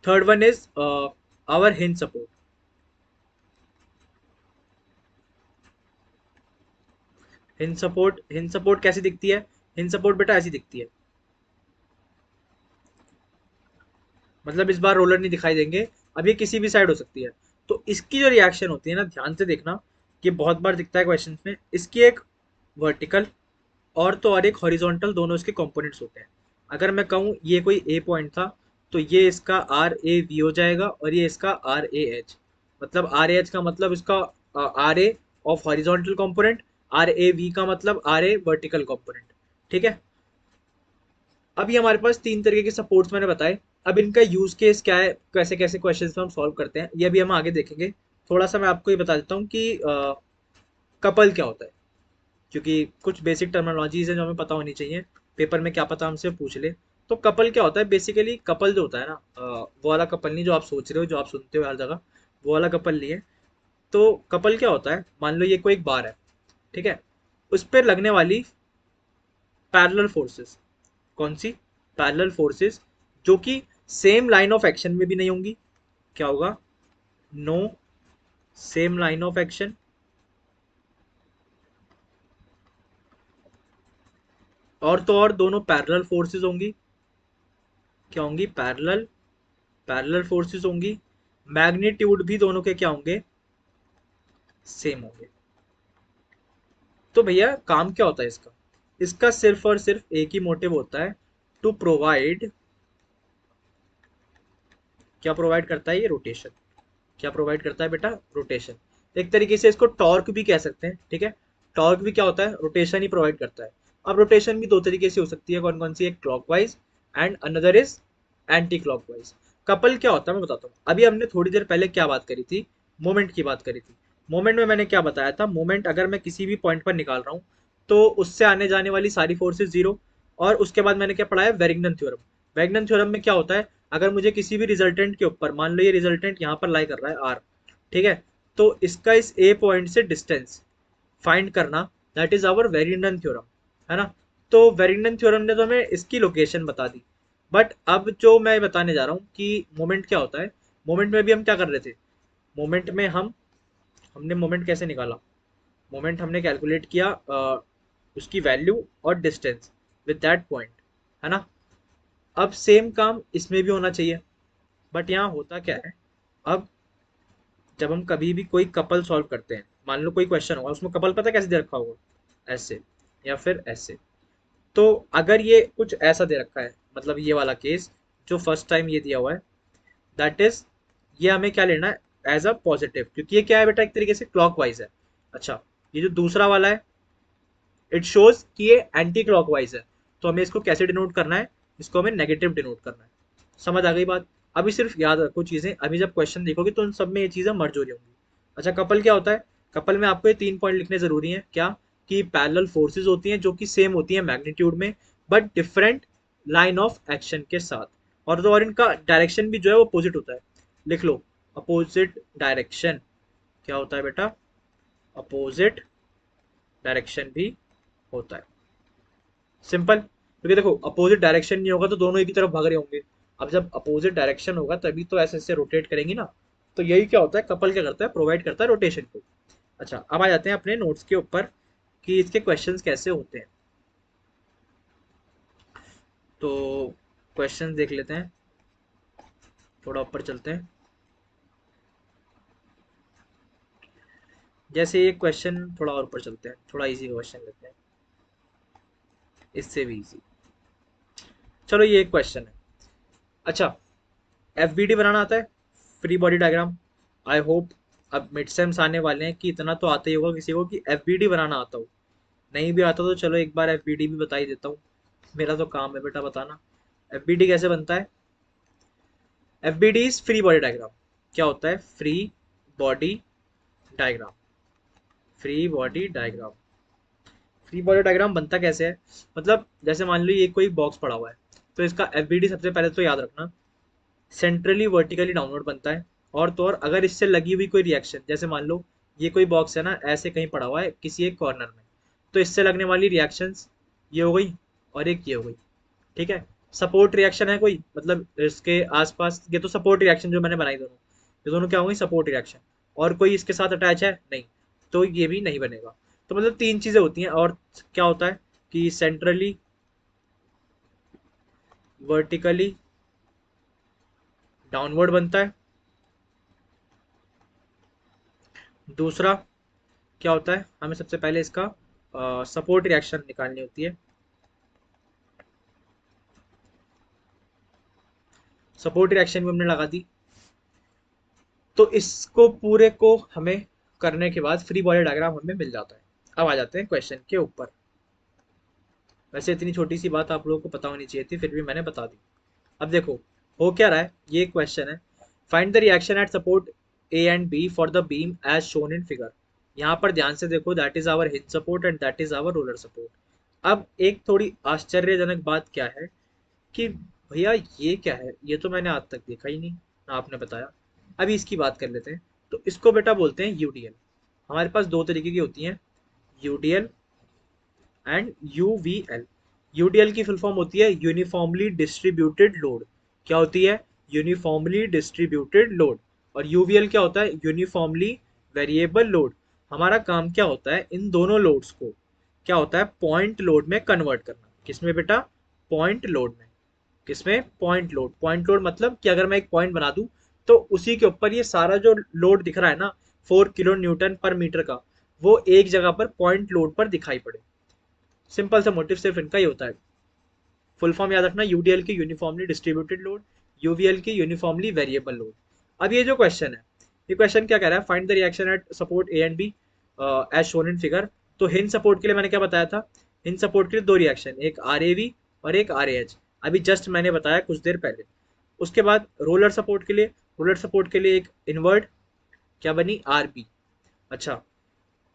third one is our hinge support. Hinge support कैसी दिखती है, हिंज सपोर्ट बेटा ऐसी दिखती है, मतलब इस बार रोलर नहीं दिखाई देंगे, अब ये किसी भी साइड हो सकती है। तो इसकी जो रिएक्शन होती है ना, ध्यान से देखना, कि बहुत बार दिखता है क्वेश्चंस में, इसकी एक वर्टिकल और तो और एक हॉरिजॉन्टल, दोनों इसके कंपोनेंट्स होते हैं। अगर मैं कहूँ ये कोई ए पॉइंट था, तो ये इसका आर ए वी हो जाएगा, और ये इसका आर ए एच, मतलब आर ए एच का मतलब इसका R A of horizontal component, R A V का मतलब आर ए वर्टिकल कंपोनेंट। ठीक है, अभी हमारे पास तीन तरीके के सपोर्ट्स मैंने बताए। अब इनका यूज केस क्या है, कैसे कैसे क्वेश्चंस में हम सॉल्व करते हैं, ये भी हम आगे देखेंगे। थोड़ा सा मैं आपको ये बता देता हूँ कि कपल क्या होता है, क्योंकि कुछ बेसिक टर्मिनोलॉजीज हैं जो हमें पता होनी चाहिए, पेपर में क्या पता हमसे पूछ ले। तो कपल क्या होता है, बेसिकली कपल जो होता है ना, वो वाला कपल नहीं जो आप सोच रहे हो, जो आप सुनते हो हर जगह, वो वाला कपल नहीं है। तो कपल क्या होता है, मान लो ये कोई एक बार है, ठीक है, उस पर लगने वाली पैरेलल फोर्सेस, कौन सी, पैरेलल फोर्सेस, जो कि सेम लाइन ऑफ एक्शन में भी नहीं होंगी। क्या होगा, no same line of action, और तो और दोनों पैरेलल फोर्सेस होंगी। क्या होंगी, पैरेलल, पैरेलल फोर्सेस होंगी। मैग्नीट्यूड भी दोनों के क्या होंगे, सेम होंगे। तो भैया काम क्या होता है इसका, इसका सिर्फ और सिर्फ एक ही मोटिव होता है, टू प्रोवाइड, क्या प्रोवाइड करता है ये, रोटेशन। क्या प्रोवाइड करता है बेटा, रोटेशन। एक तरीके से इसको टॉर्क भी कह सकते हैं। ठीक है, टॉर्क भी क्या होता है, रोटेशन ही प्रोवाइड करता है। अब रोटेशन भी दो तरीके से हो सकती है, कौन कौन सी, एक clockwise and another is anti clockwise. Couple क्या होता है मैं बताता हूँ। अभी हमने थोड़ी देर पहले क्या बात करी थी, मोमेंट की बात करी थी। मोमेंट में मैंने क्या बताया था, मोमेंट अगर मैं किसी भी पॉइंट पर निकाल रहा हूँ, तो उससे आने जाने वाली सारी फोर्सेज जीरो। और उसके बाद मैंने क्या पढ़ाया, वेरिग्नन थ्योरम। वेरिग्नन थ्योरम में क्या होता है, अगर मुझे किसी भी रिजल्टेंट के ऊपर, मान लो ये रिजल्टेंट यहाँ पर लाई कर रहा है आर, ठीक है, तो इसका इस ए पॉइंट से डिस्टेंस फाइंड करना, दैट इज आवर वेरिग्नन थ्योरम, है ना। तो वेरिग्नन थ्योरम ने तो हमें इसकी लोकेशन बता दी। बट अब जो मैं बताने जा रहा हूँ कि मोमेंट क्या होता है, मोमेंट में भी हम क्या कर रहे थे, मोमेंट में हमने मोमेंट कैसे निकाला, मोमेंट हमने कैलकुलेट किया उसकी वैल्यू और डिस्टेंस विद दैट पॉइंट, है ना। अब सेम काम इसमें भी होना चाहिए, बट यहाँ होता क्या है, अब जब हम कभी भी कोई कपल सॉल्व करते हैं, मान लो कोई क्वेश्चन होगा, उसमें कपल पता है कैसे दे रखा होगा, ऐसे या फिर ऐसे। तो अगर ये कुछ ऐसा दे रखा है, मतलब ये वाला केस जो फर्स्ट टाइम ये दिया हुआ है, दैट इज, ये हमें क्या लेना है एज अ पॉजिटिव, क्योंकि ये क्या है बेटा, एक तरीके से क्लॉकवाइज है। अच्छा, ये जो दूसरा वाला है, इट शोज कि ये एंटी क्लॉकवाइज है, तो हमें इसको कैसे डिनोट करना है, इसको हमें नेगेटिव डिनोट करना है। समझ आ गई बात? अभी सिर्फ याद रखो चीजें, अभी जब क्वेश्चन देखोगे तो उन सब में ये चीजें मर्ज हो रही होंगी। अच्छा, कपल क्या होता है? कपल में आपको ये 3 पॉइंट लिखने जरूरी है, क्या? कि पैरेलल फोर्सेस होती हैं जो कि सेम होती हैं मैग्नीट्यूड में, but different line of action के साथ, और तो और इनका डायरेक्शन भी जो है वो अपोजिट होता है। लिख लो, अपोजिट डायरेक्शन क्या होता है बेटा? अपोजिट डायरेक्शन भी होता है। सिंपल, क्योंकि देखो अपोजिट डायरेक्शन नहीं होगा तो दोनों एक ही तरफ भाग रहे होंगे। अब जब अपोजिट डायरेक्शन होगा तभी तो ऐसे ऐसे रोटेट करेंगी ना। तो यही क्या होता है, कपल क्या करता है, प्रोवाइड करता है रोटेशन को। अच्छा, अब आ जाते हैं अपने नोट्स के ऊपर कि इसके क्वेश्चंस कैसे होते हैं। तो क्वेश्चंस देख लेते हैं, थोड़ा ऊपर चलते हैं। जैसे ये क्वेश्चन, थोड़ा और ऊपर चलते हैं, थोड़ा इजी क्वेश्चन लेते हैं, इससे भी इजी। चलो ये एक क्वेश्चन है। अच्छा, एफबीडी बनाना आता है, free body diagram? I hope अब मिड सेम्स आने वाले हैं कि इतना तो आता ही होगा किसी को कि एफबीडी बनाना आता हो। नहीं भी आता तो चलो एक बार एफबीडी भी बता ही देता हूँ, मेरा तो काम है बेटा बताना। एफबीडी कैसे बनता है? FBD is free body diagram. क्या होता है? Free body diagram. Free body diagram, free body diagram बनता कैसे है? मतलब जैसे मान लो ये कोई बॉक्स पड़ा हुआ है, तो इसका एफबीडी सबसे पहले तो याद रखना, सेंट्रली वर्टिकली डाउनवर्ड बनता है। और तो और अगर इससे लगी हुई कोई रिएक्शन, जैसे मान लो ये कोई बॉक्स है ना, ऐसे कहीं पड़ा हुआ है किसी एक कॉर्नर में, तो इससे लगने वाली रिएक्शंस ये हो गई और एक ये हो गई। ठीक है, सपोर्ट रिएक्शन है कोई, मतलब इसके आसपास, ये तो सपोर्ट रिएक्शन जो मैंने बनाई दोनों, ये दोनों क्या होंगी, सपोर्ट रिएक्शन। और कोई इसके साथ अटैच है नहीं, तो ये भी नहीं बनेगा। तो मतलब 3 चीजें होती हैं। और क्या होता है कि सेंट्रली वर्टिकली डाउनवर्ड बनता है। दूसरा क्या होता है, हमें सबसे पहले इसका सपोर्ट रिएक्शन निकालनी होती है। सपोर्ट रिएक्शन भी हमने लगा दी। तो इसको पूरे को हमें करने के बाद फ्री बॉडी डायग्राम हमें मिल जाता है। अब आ जाते हैं क्वेश्चन के ऊपर। वैसे इतनी छोटी सी बात आप लोगों को पता होनी चाहिए थी, फिर भी मैंने बता दी। अब देखो हो क्या रहा है, ये क्वेश्चन है, find the reaction at support A and B for the beam as shown in figure. यहाँ पर ध्यान से देखो, that is our hinge support and that is our roller support. अब एक थोड़ी आश्चर्यजनक बात क्या है कि भैया ये क्या है, ये तो मैंने आज तक देखा ही नहीं ना आपने बताया। अभी इसकी बात कर लेते हैं। तो इसको बेटा बोलते हैं यूडीएल। हमारे पास दो तरीके की होती हैं, यूडीएल एंड यूवीएल। यूडीएल की फुल फॉर्म होती है यूनिफॉर्मली डिस्ट्रीब्यूटेड लोड। क्या होती है? Uniformly distributed load. और यूवीएल क्या होता है? Uniformly variable load. हमारा काम क्या होता है, इन दोनों लोड्स को क्या होता है, पॉइंट लोड में कन्वर्ट करना। किसमें बेटा? पॉइंट लोड में। किसमें? Point load. पॉइंट लोड मतलब कि अगर मैं एक पॉइंट बना दूं तो उसी के ऊपर ये सारा जो लोड दिख रहा है ना, 4 किलो न्यूटन पर मीटर का, वो एक जगह पर पॉइंट लोड पर दिखाई पड़े। सिंपल सा मोटिव सिर्फ इनका ही होता है। फुल फॉर्म याद रखना, यूडीएल की यूनिफॉर्मली डिस्ट्रीब्यूटेड लोड, यूवीएल की यूनिफॉर्मली वेरिएबल लोड। अब ये जो क्वेश्चन है, ये क्वेश्चन क्या कह रहा है, find the reaction at support A and B as shown in figure. तो हिंज सपोर्ट के लिए मैंने क्या बताया था, हिंज सपोर्ट के लिए दो रिएक्शन, एक आर ए वी और एक आर ए एच, अभी जस्ट मैंने बताया कुछ देर पहले। उसके बाद रोलर सपोर्ट के लिए, रोलर सपोर्ट के लिए एक इनवर्ड क्या बनी, आर बी। अच्छा,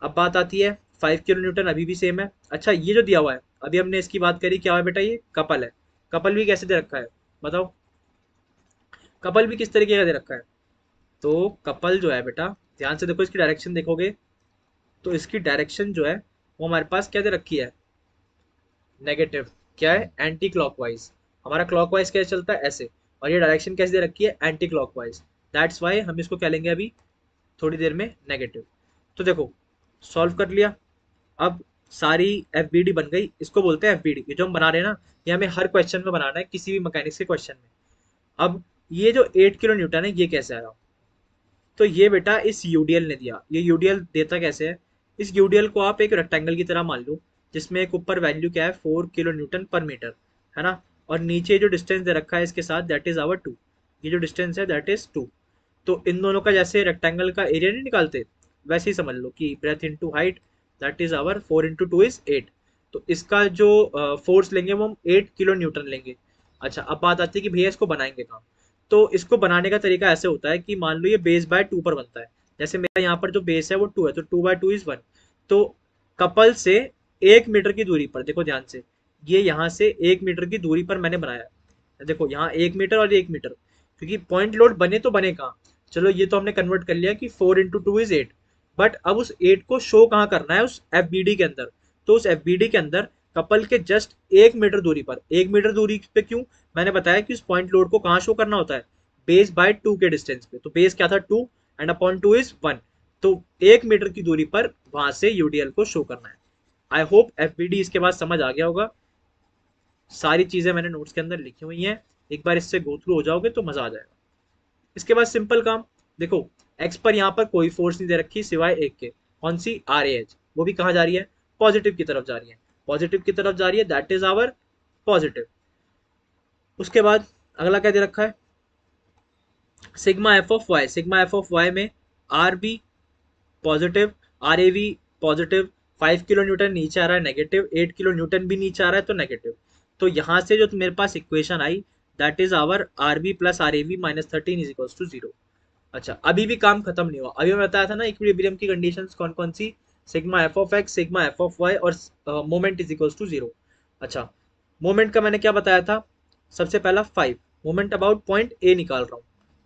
अब बात आती है 5 किलो न्यूटन, अभी भी सेम है। अच्छा, ये जो दिया हुआ है, अभी हमने इसकी बात करी, क्या है बेटा, ये कपल है। कपल भी कैसे दे रखा है बताओ, कपल भी किस तरीके का दे रखा है? तो कपल जो है बेटा, ध्यान से देखो, इसकी डायरेक्शन देखोगे तो इसकी डायरेक्शन जो है वो हमारे पास क्या दे रखी है, नेगेटिव। क्या है? Anti clockwise. हमारा क्लॉकवाइज कैसे चलता है, ऐसे। और ये डायरेक्शन कैसे दे रखी है, एंटी क्लॉकवाइज। दैट्स वाई हम इसको क्या लेंगे अभी थोड़ी देर में, नेगेटिव। तो देखो सॉल्व कर लिया। अब सारी एफ बी डी बन गई, इसको बोलते हैं एफ बी डी। ये जो हम बना रहे हैं ना, ये हमें हर क्वेश्चन में बनाना है, किसी भी मैकेनिक्स के क्वेश्चन में। अब ये जो 8 किलो न्यूटन है, ये कैसे आया? तो ये बेटा इस यूडीएल ने दिया। ये यूडीएल देता कैसे है, इस यूडीएल को आप एक रेक्टेंगल की तरह मान लो। जिसमें एक ऊपर वैल्यू क्या है 4 किलो न्यूटन पर मीटर, है ना, और नीचे जो डिस्टेंस दे रखा है इसके साथ दैट इज आवर 2, ये जो डिस्टेंस है दैट इज 2। तो इन दोनों का जैसे रेक्टेंगल का एरिया नहीं निकालते, वैसे ही समझ लो कि breadth into height that is our 4 into 2 is 8। तो इसका जो फोर्स लेंगे वो हम 8 किलो न्यूटन लेंगे। अच्छा, अब बात आती है कि भैया इसको बनाएंगे कहाँ। तो इसको बनाने का तरीका ऐसे होता है कि मान लो ये बेस बाय 2 पर बनता है, जैसे मेरा यहाँ पर जो बेस है वो 2 है, तो 2 बाय 2 इज 1। तो कपल से 1 मीटर की दूरी पर, देखो ध्यान से, ये यहाँ से 1 मीटर की दूरी पर मैंने बनाया है। देखो यहाँ 1 मीटर और 1 मीटर, क्योंकि पॉइंट लोड बने तो बने कहाँ। चलो ये तो हमने कन्वर्ट कर लिया कि 4 इंटू 2 इज 8, बट अब उस 8 को शो कहाँ करना है, उस एफ के अंदर। तो उस एफ के अंदर कपल के जस्ट 1 मीटर दूरी पर, 1 मीटर दूरी पे क्यों, मैंने बताया कि उस पॉइंट लोड को कहाँ शो करना होता है, बेस बाय 2 के डिस्टेंस पे। तो बेस क्या था 2 एंड अपॉन 2 इज 1। तो 1 मीटर की दूरी पर वहां से यूडीएल को शो करना है। आई होप एफबीडी इसके बाद समझ आ गया होगा। सारी चीजें मैंने नोट्स के अंदर लिखी हुई हैं, एक बार इससे गो थ्रू हो जाओगे तो मजा आ जाएगा। इसके बाद सिंपल काम, देखो एक्स पर यहाँ पर कोई फोर्स नहीं दे रखी सिवाय एक के, कौन सी, आर एच, वो भी कहाँ जा रही है, पॉजिटिव की तरफ जा रही है, पॉजिटिव की तरफ जा रही है, दैट इज आवर पॉजिटिव। उसके बाद अगला क्या दे रखा है, sigma F of Y, sigma F of Y में R B positive, R A V positive, 5 kilo newton नीचे आ रहा है नेगेटिव, 8 किलो न्यूटन भी नीचे आ रहा है तो नेगेटिव। तो यहाँ से जो मेरे पास इक्वेशन आई that is our R B plus R A V minus 13 is equals to 0। अच्छा, अभी भी काम खत्म नहीं हुआ, अभी मैं बताया था ना इक्विलिब्रियम की कंडीशंस कौन कौन सी, sigma F of X, sigma F of Y और मोमेंट इज इक्वल्स टू 0। अच्छा, मोमेंट का मैंने क्या बताया था, सबसे पहला 5, मोमेंट अबाउट पॉइंट ए निकाल रहा हूँ।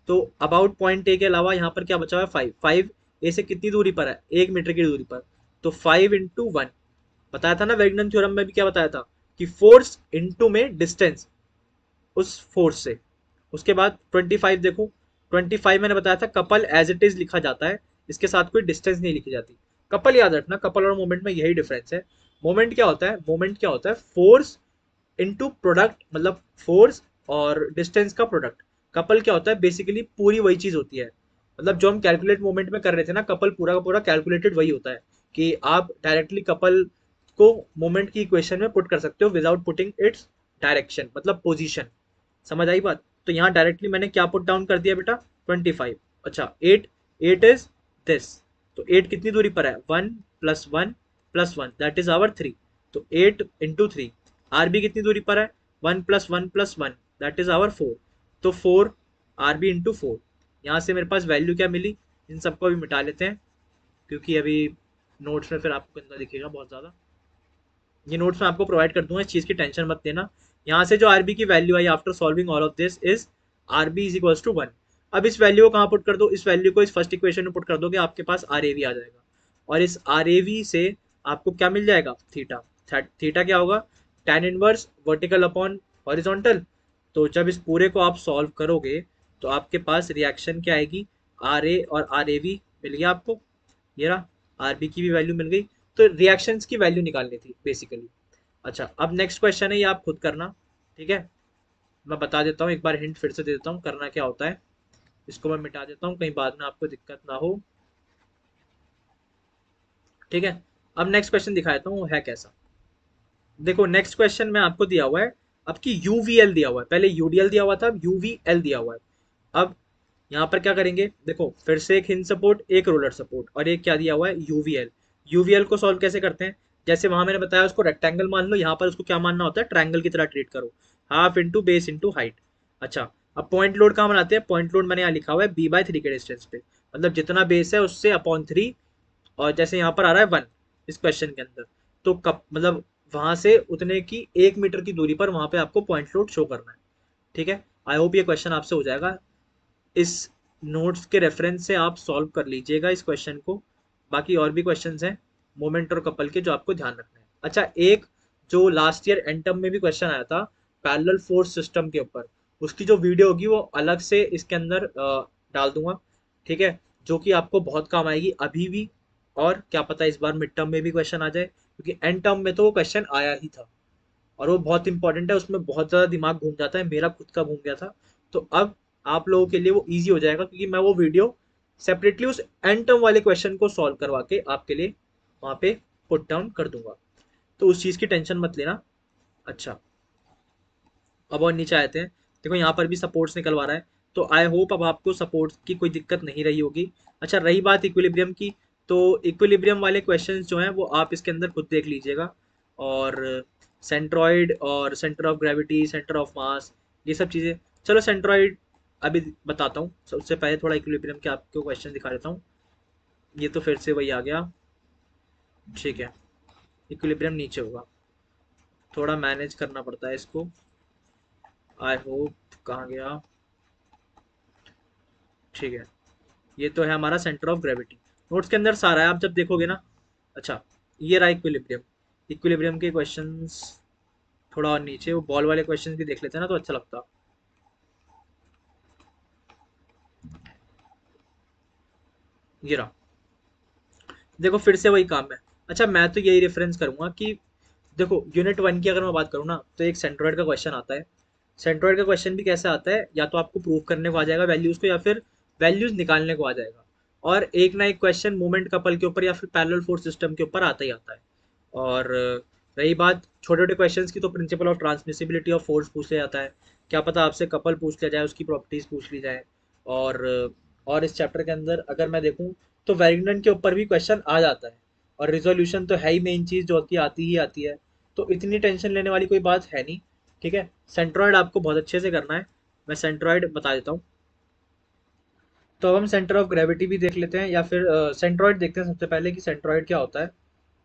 तो अबाउट पॉइंट ए के अलावा यहाँ पर क्या बचा हुआ है 5, 5 ए से कितनी दूरी पर है, 1 मीटर की दूरी पर। तो 5 इंटू 1, बताया था ना वेगनन थ्योरम में भी क्या बताया था कि फोर्स इंटू में डिस्टेंस उस फोर्स से। उसके बाद 25 देखो, 25 मैंने बताया था कपल एज इट इज लिखा जाता है, इसके साथ कोई डिस्टेंस नहीं लिखी जाती। कपल याद रखना, कपल और मोमेंट में यही डिफरेंस है। मोमेंट क्या होता है, मोमेंट क्या होता है, फोर्स इनटू प्रोडक्ट, मतलब फोर्स और डिस्टेंस का प्रोडक्ट। कपल क्या होता है, बेसिकली पूरी वही चीज होती है, मतलब जो हम कैलकुलेट मोमेंट में कर रहे थे ना, कपल पूरा का पूरा कैलकुलेटेड वही होता है कि आप डायरेक्टली कपल को मोमेंट की इक्वेशन में पुट कर सकते हो विदाउट पुटिंग इट्स डायरेक्शन, मतलब पोजीशन। समझ आई बात। तो यहाँ डायरेक्टली मैंने क्या पुट डाउन कर दिया बेटा, 25। अच्छा 8, 8 इज दिस, तो 8 कितनी दूरी पर है, 1 plus 1 plus 1 that is our 3। तो 8 इंटू 3, आर बी कितनी दूरी पर है, 1 plus 1 plus 1 that is our 4। तो 4 आर बी इंटू 4, यहाँ से मेरे पास वैल्यू क्या मिली, इन सबको अभी मिटा लेते हैं क्योंकि अभी नोट्स में फिर आपको गंदा दिखेगा बहुत ज़्यादा। ये नोट्स में आपको प्रोवाइड कर दूंगा, इस चीज़ की टेंशन मत लेना। यहाँ से जो आरबी की वैल्यू आई after solving all of this is R B is equals to 1। अब इस वैल्यू को कहाँ पुट कर दो, इस वैल्यू को इस फर्स्ट इक्वेशन में पुट कर दोगे, आपके पास आर ए वी आ जाएगा, और इस आर ए वी से आपको क्या मिल जाएगा, थीटा। थीटा क्या होगा, tan inverse vertical upon horizontal. तो जब इस पूरे को आप सॉल्व करोगे तो आपके पास रिएक्शन क्या आएगी, आर ए और आर ए वी मिल गया आपको, ये रहा, आर बी की भी वैल्यू मिल गई। तो रिएक्शंस की वैल्यू निकालनी थी बेसिकली। अच्छा, अब नेक्स्ट क्वेश्चन है, ये आप खुद करना, ठीक है। मैं बता देता हूँ, एक बार हिंट फिर से दे देता हूँ करना क्या होता है। इसको मैं मिटा देता हूँ कहीं बाद में आपको दिक्कत ना हो, ठीक है। अब नेक्स्ट क्वेश्चन दिखा देता हूँ वो है कैसा। देखो नेक्स्ट क्वेश्चन में आपको दिया हुआ है, आपकी यूवीएल दिया हुआ है, पहले यूडीएल दिया हुआ था, अब यूवीएल दिया हुआ है। अब यहाँ पर क्या करेंगे, देखो फिर से एक हिंज सपोर्ट, एक रोलर सपोर्ट, और एक क्या दिया हुआ है, यूवीएल। यूवीएल को सॉल्व कैसे करते हैं, जैसे वहां मैंने बताया उसको रेक्टेंगल मान लो, यहाँ पर उसको क्या मानना होता है, ट्रायंगल की तरह ट्रीट करो, half into base into height. अच्छा, अब पॉइंट लोड कहाँ बनाते हैं, पॉइंट लोड मैंने यहाँ लिखा हुआ है b/3 के डिस्टेंस पे, मतलब जितना बेस है उससे अपॉन 3, और जैसे यहाँ पर आ रहा है 1 इस क्वेश्चन के अंदर, तो कब मतलब वहां से उतने की 1 मीटर की दूरी पर वहां पे आपको पॉइंट लोड शो करना है, ठीक है। आई होप ये क्वेश्चन आपसे हो जाएगा, इस नोट्स के रेफरेंस से आप सॉल्व कर लीजिएगा इस क्वेश्चन को। बाकी और भी क्वेश्चंस हैं मोमेंट और कपल के जो आपको ध्यान रखना है। अच्छा, एक जो लास्ट ईयर एंड टर्म में भी क्वेश्चन आया था पैरेलल फोर्स सिस्टम के ऊपर, उसकी जो वीडियो होगी वो अलग से इसके अंदर डाल दूंगा, ठीक है, जो कि आपको बहुत काम आएगी अभी भी, और क्या पता इस बार मिड टर्म में भी क्वेश्चन आ जाए, क्योंकि एंड टर्म में तो वो क्वेश्चन आया ही था और वो बहुत इंपॉर्टेंट है, उसमें बहुत ज़्यादा दिमाग घूम जाता है, मेरा खुद का घूम गया था। तो अब आप लोगों के लिए वो ईजी हो जाएगा, क्योंकि मैं वो वीडियो सेपरेटली उस एंड टर्म वाले क्वेश्चन को सॉल्व करवा के आपके लिए वहाँ पे पुट डाउन कर दूंगा। तो उस चीज़ की टेंशन मत लेना। अच्छा, अब और नीचे आते हैं। देखो यहाँ पर भी सपोर्ट्स निकलवा रहा है, तो आई होप अब आपको सपोर्ट्स की कोई दिक्कत नहीं रही होगी। अच्छा, रही बात इक्विलिब्रियम की, तो इक्विलिब्रियम वाले क्वेश्चंस जो हैं वो आप इसके अंदर खुद देख लीजिएगा। और सेंट्रॉइड और centre of gravity, centre of mass, ये सब चीज़ें। चलो सेंट्रॉइड अभी बताता हूँ, सबसे पहले थोड़ा इक्विलिब्रियम के आपको क्वेश्चन दिखा देता हूँ। ये तो फिर से वही आ गया, ठीक है। इक्विलिब्रियम नीचे होगा, थोड़ा मैनेज करना पड़ता है इसको। आई होप कहाँ गया, ठीक है। ये तो है हमारा सेंटर ऑफ ग्रेविटी, नोट्स के अंदर सारा है, आप जब देखोगे ना। अच्छा, ये रहा इक्विलिब्रियम। इक्विलिब्रियम के क्वेश्चंस थोड़ा और नीचे, वो बॉल वाले क्वेश्चंस भी देख लेते हैं ना, तो अच्छा लगता। ये रहा, देखो फिर से वही काम है। अच्छा, मैं तो यही रेफरेंस करूंगा कि देखो यूनिट 1 की अगर मैं बात करूँ ना, तो एक सेंट्रॉइड का क्वेश्चन आता है। सेंट्रॉइड का क्वेश्चन भी कैसे आता है, या तो आपको प्रूव करने को आ जाएगा वैल्यूज को, या फिर वैल्यूज निकालने को आ जाएगा। और एक ना एक क्वेश्चन मोमेंट कपल के ऊपर या फिर पैरेलल फोर्स सिस्टम के ऊपर आता ही आता है। और रही बात छोटे छोटे क्वेश्चंस की, तो principal of transmissibility of force पूछ लिया जाता है। क्या पता आपसे कपल पूछ लिया जाए, उसकी प्रॉपर्टीज पूछ ली जाए। और और इस चैप्टर के अंदर अगर मैं देखूं, तो वेरिएंट के ऊपर भी क्वेश्चन आ जाता है। और रिजोल्यूशन तो है ही मेन चीज़, जो होती आती ही आती है। तो इतनी टेंशन लेने वाली कोई बात है नहीं, ठीक है। सेंट्रॉइड आपको बहुत अच्छे से करना है, मैं सेंट्रॉइड बता देता हूँ। तो अब हम सेंटर ऑफ ग्रेविटी भी देख लेते हैं, या फिर सेंट्रॉइड देखते हैं सबसे पहले कि सेंट्रॉइड क्या होता है।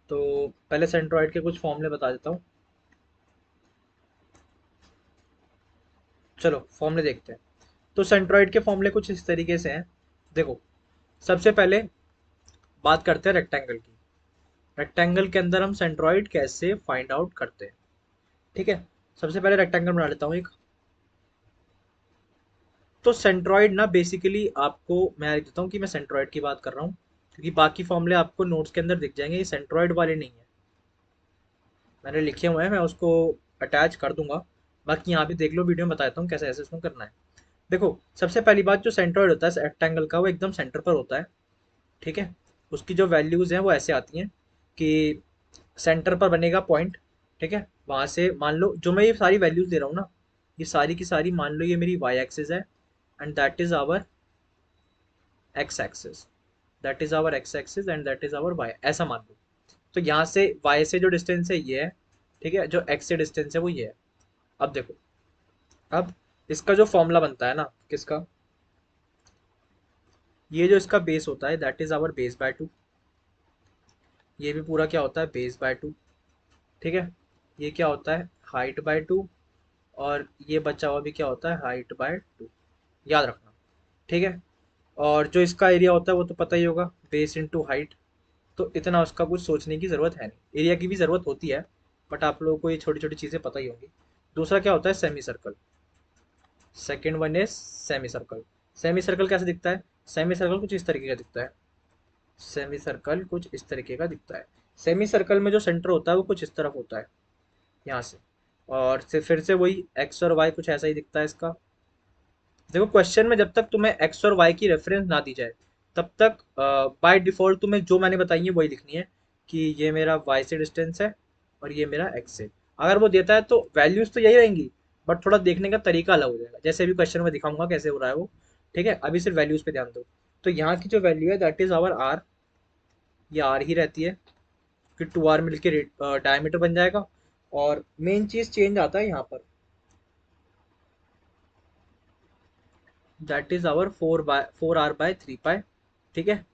तो पहले सेंट्रॉइड के कुछ फॉर्मूले बता देता हूँ। चलो फॉर्मूले देखते हैं। तो सेंट्रॉइड के फॉर्मूले कुछ इस तरीके से हैं। देखो, सबसे पहले बात करते हैं रेक्टेंगल की। रेक्टेंगल के अंदर हम सेंट्रॉइड कैसे फाइंड आउट करते हैं, ठीक है। सबसे पहले रेक्टेंगल बना लेता हूँ एक। तो सेंट्रॉइड ना बेसिकली आपको मैं लिख देता हूँ कि मैं सेंट्रॉइड की बात कर रहा हूँ, क्योंकि बाकी फॉर्मूले आपको नोट्स के अंदर दिख जाएंगे, ये सेंट्रॉइड वाले नहीं है। मैंने लिखे हुए हैं, मैं उसको अटैच कर दूंगा। बाकी यहाँ भी देख लो, वीडियो में बताता हूँ कैसे ऐसे इसको करना है। देखो, सबसे पहली बात, जो सेंट्रॉइड होता है रेक्टेंगल का, वो एकदम सेंटर पर होता है, ठीक है। उसकी जो वैल्यूज हैं वो ऐसे आती हैं कि सेंटर पर बनेगा पॉइंट, ठीक है। वहां से मान लो जो मैं ये सारी वैल्यूज दे रहा हूँ ना, ये सारी की सारी मान लो ये मेरी वाई एक्सिस है, and that is our X axis, that is our X axis and that is our Y, ऐसा मान लो। तो यहाँ से वाई से जो डिस्टेंस है ये है, ठीक है। जो एक्स से डिस्टेंस है वो ये है। अब देखो, अब इसका जो फॉर्मूला बनता है ना, किसका, ये जो इसका बेस होता है that is our base by 2। ये भी पूरा क्या होता है, बेस बाय 2, ठीक है। ये क्या होता है, हाइट बाय 2। और ये बचा हुआ भी क्या होता है, हाइट बाय 2, याद रखना, ठीक है। और जो इसका एरिया होता है वो तो पता ही होगा, बेस इंटू हाइट। तो इतना उसका कुछ सोचने की ज़रूरत है नहीं, एरिया की भी ज़रूरत होती है, बट आप लोगों को ये छोटी छोटी चीज़ें पता ही होंगी। दूसरा क्या होता है, semi circle. Second one is semi circle. Semi circle कैसे दिखता है, सेमी सर्कल कुछ इस तरीके का दिखता है। सेमी सर्कल कुछ इस तरीके का दिखता है। सेमी सर्कल में जो सेंटर होता है वो कुछ इस तरफ होता है, यहाँ से। और फिर से वही एक्स और वाई कुछ ऐसा ही दिखता है इसका। देखो क्वेश्चन में जब तक तुम्हें एक्स और वाई की रेफरेंस ना दी जाए, तब तक बाय डिफॉल्ट तुम्हें जो मैंने बताई है वही लिखनी है, कि ये मेरा वाई से डिस्टेंस है और ये मेरा एक्स से। अगर वो देता है तो वैल्यूज तो यही रहेंगी, बट थोड़ा देखने का तरीका अलग हो जाएगा, जैसे अभी क्वेश्चन में दिखाऊंगा कैसे हो रहा है वो, ठीक है। अभी सिर्फ वैल्यूज पे ध्यान दो। तो यहाँ की जो वैल्यू है दैट इज आवर आर, ये आर ही रहती है, कि 2r मिलके डायमीटर बन जाएगा। और मेन चीज चेंज आता है यहाँ पर, दैट इज आवर 4r/3 पाई, ठीक है।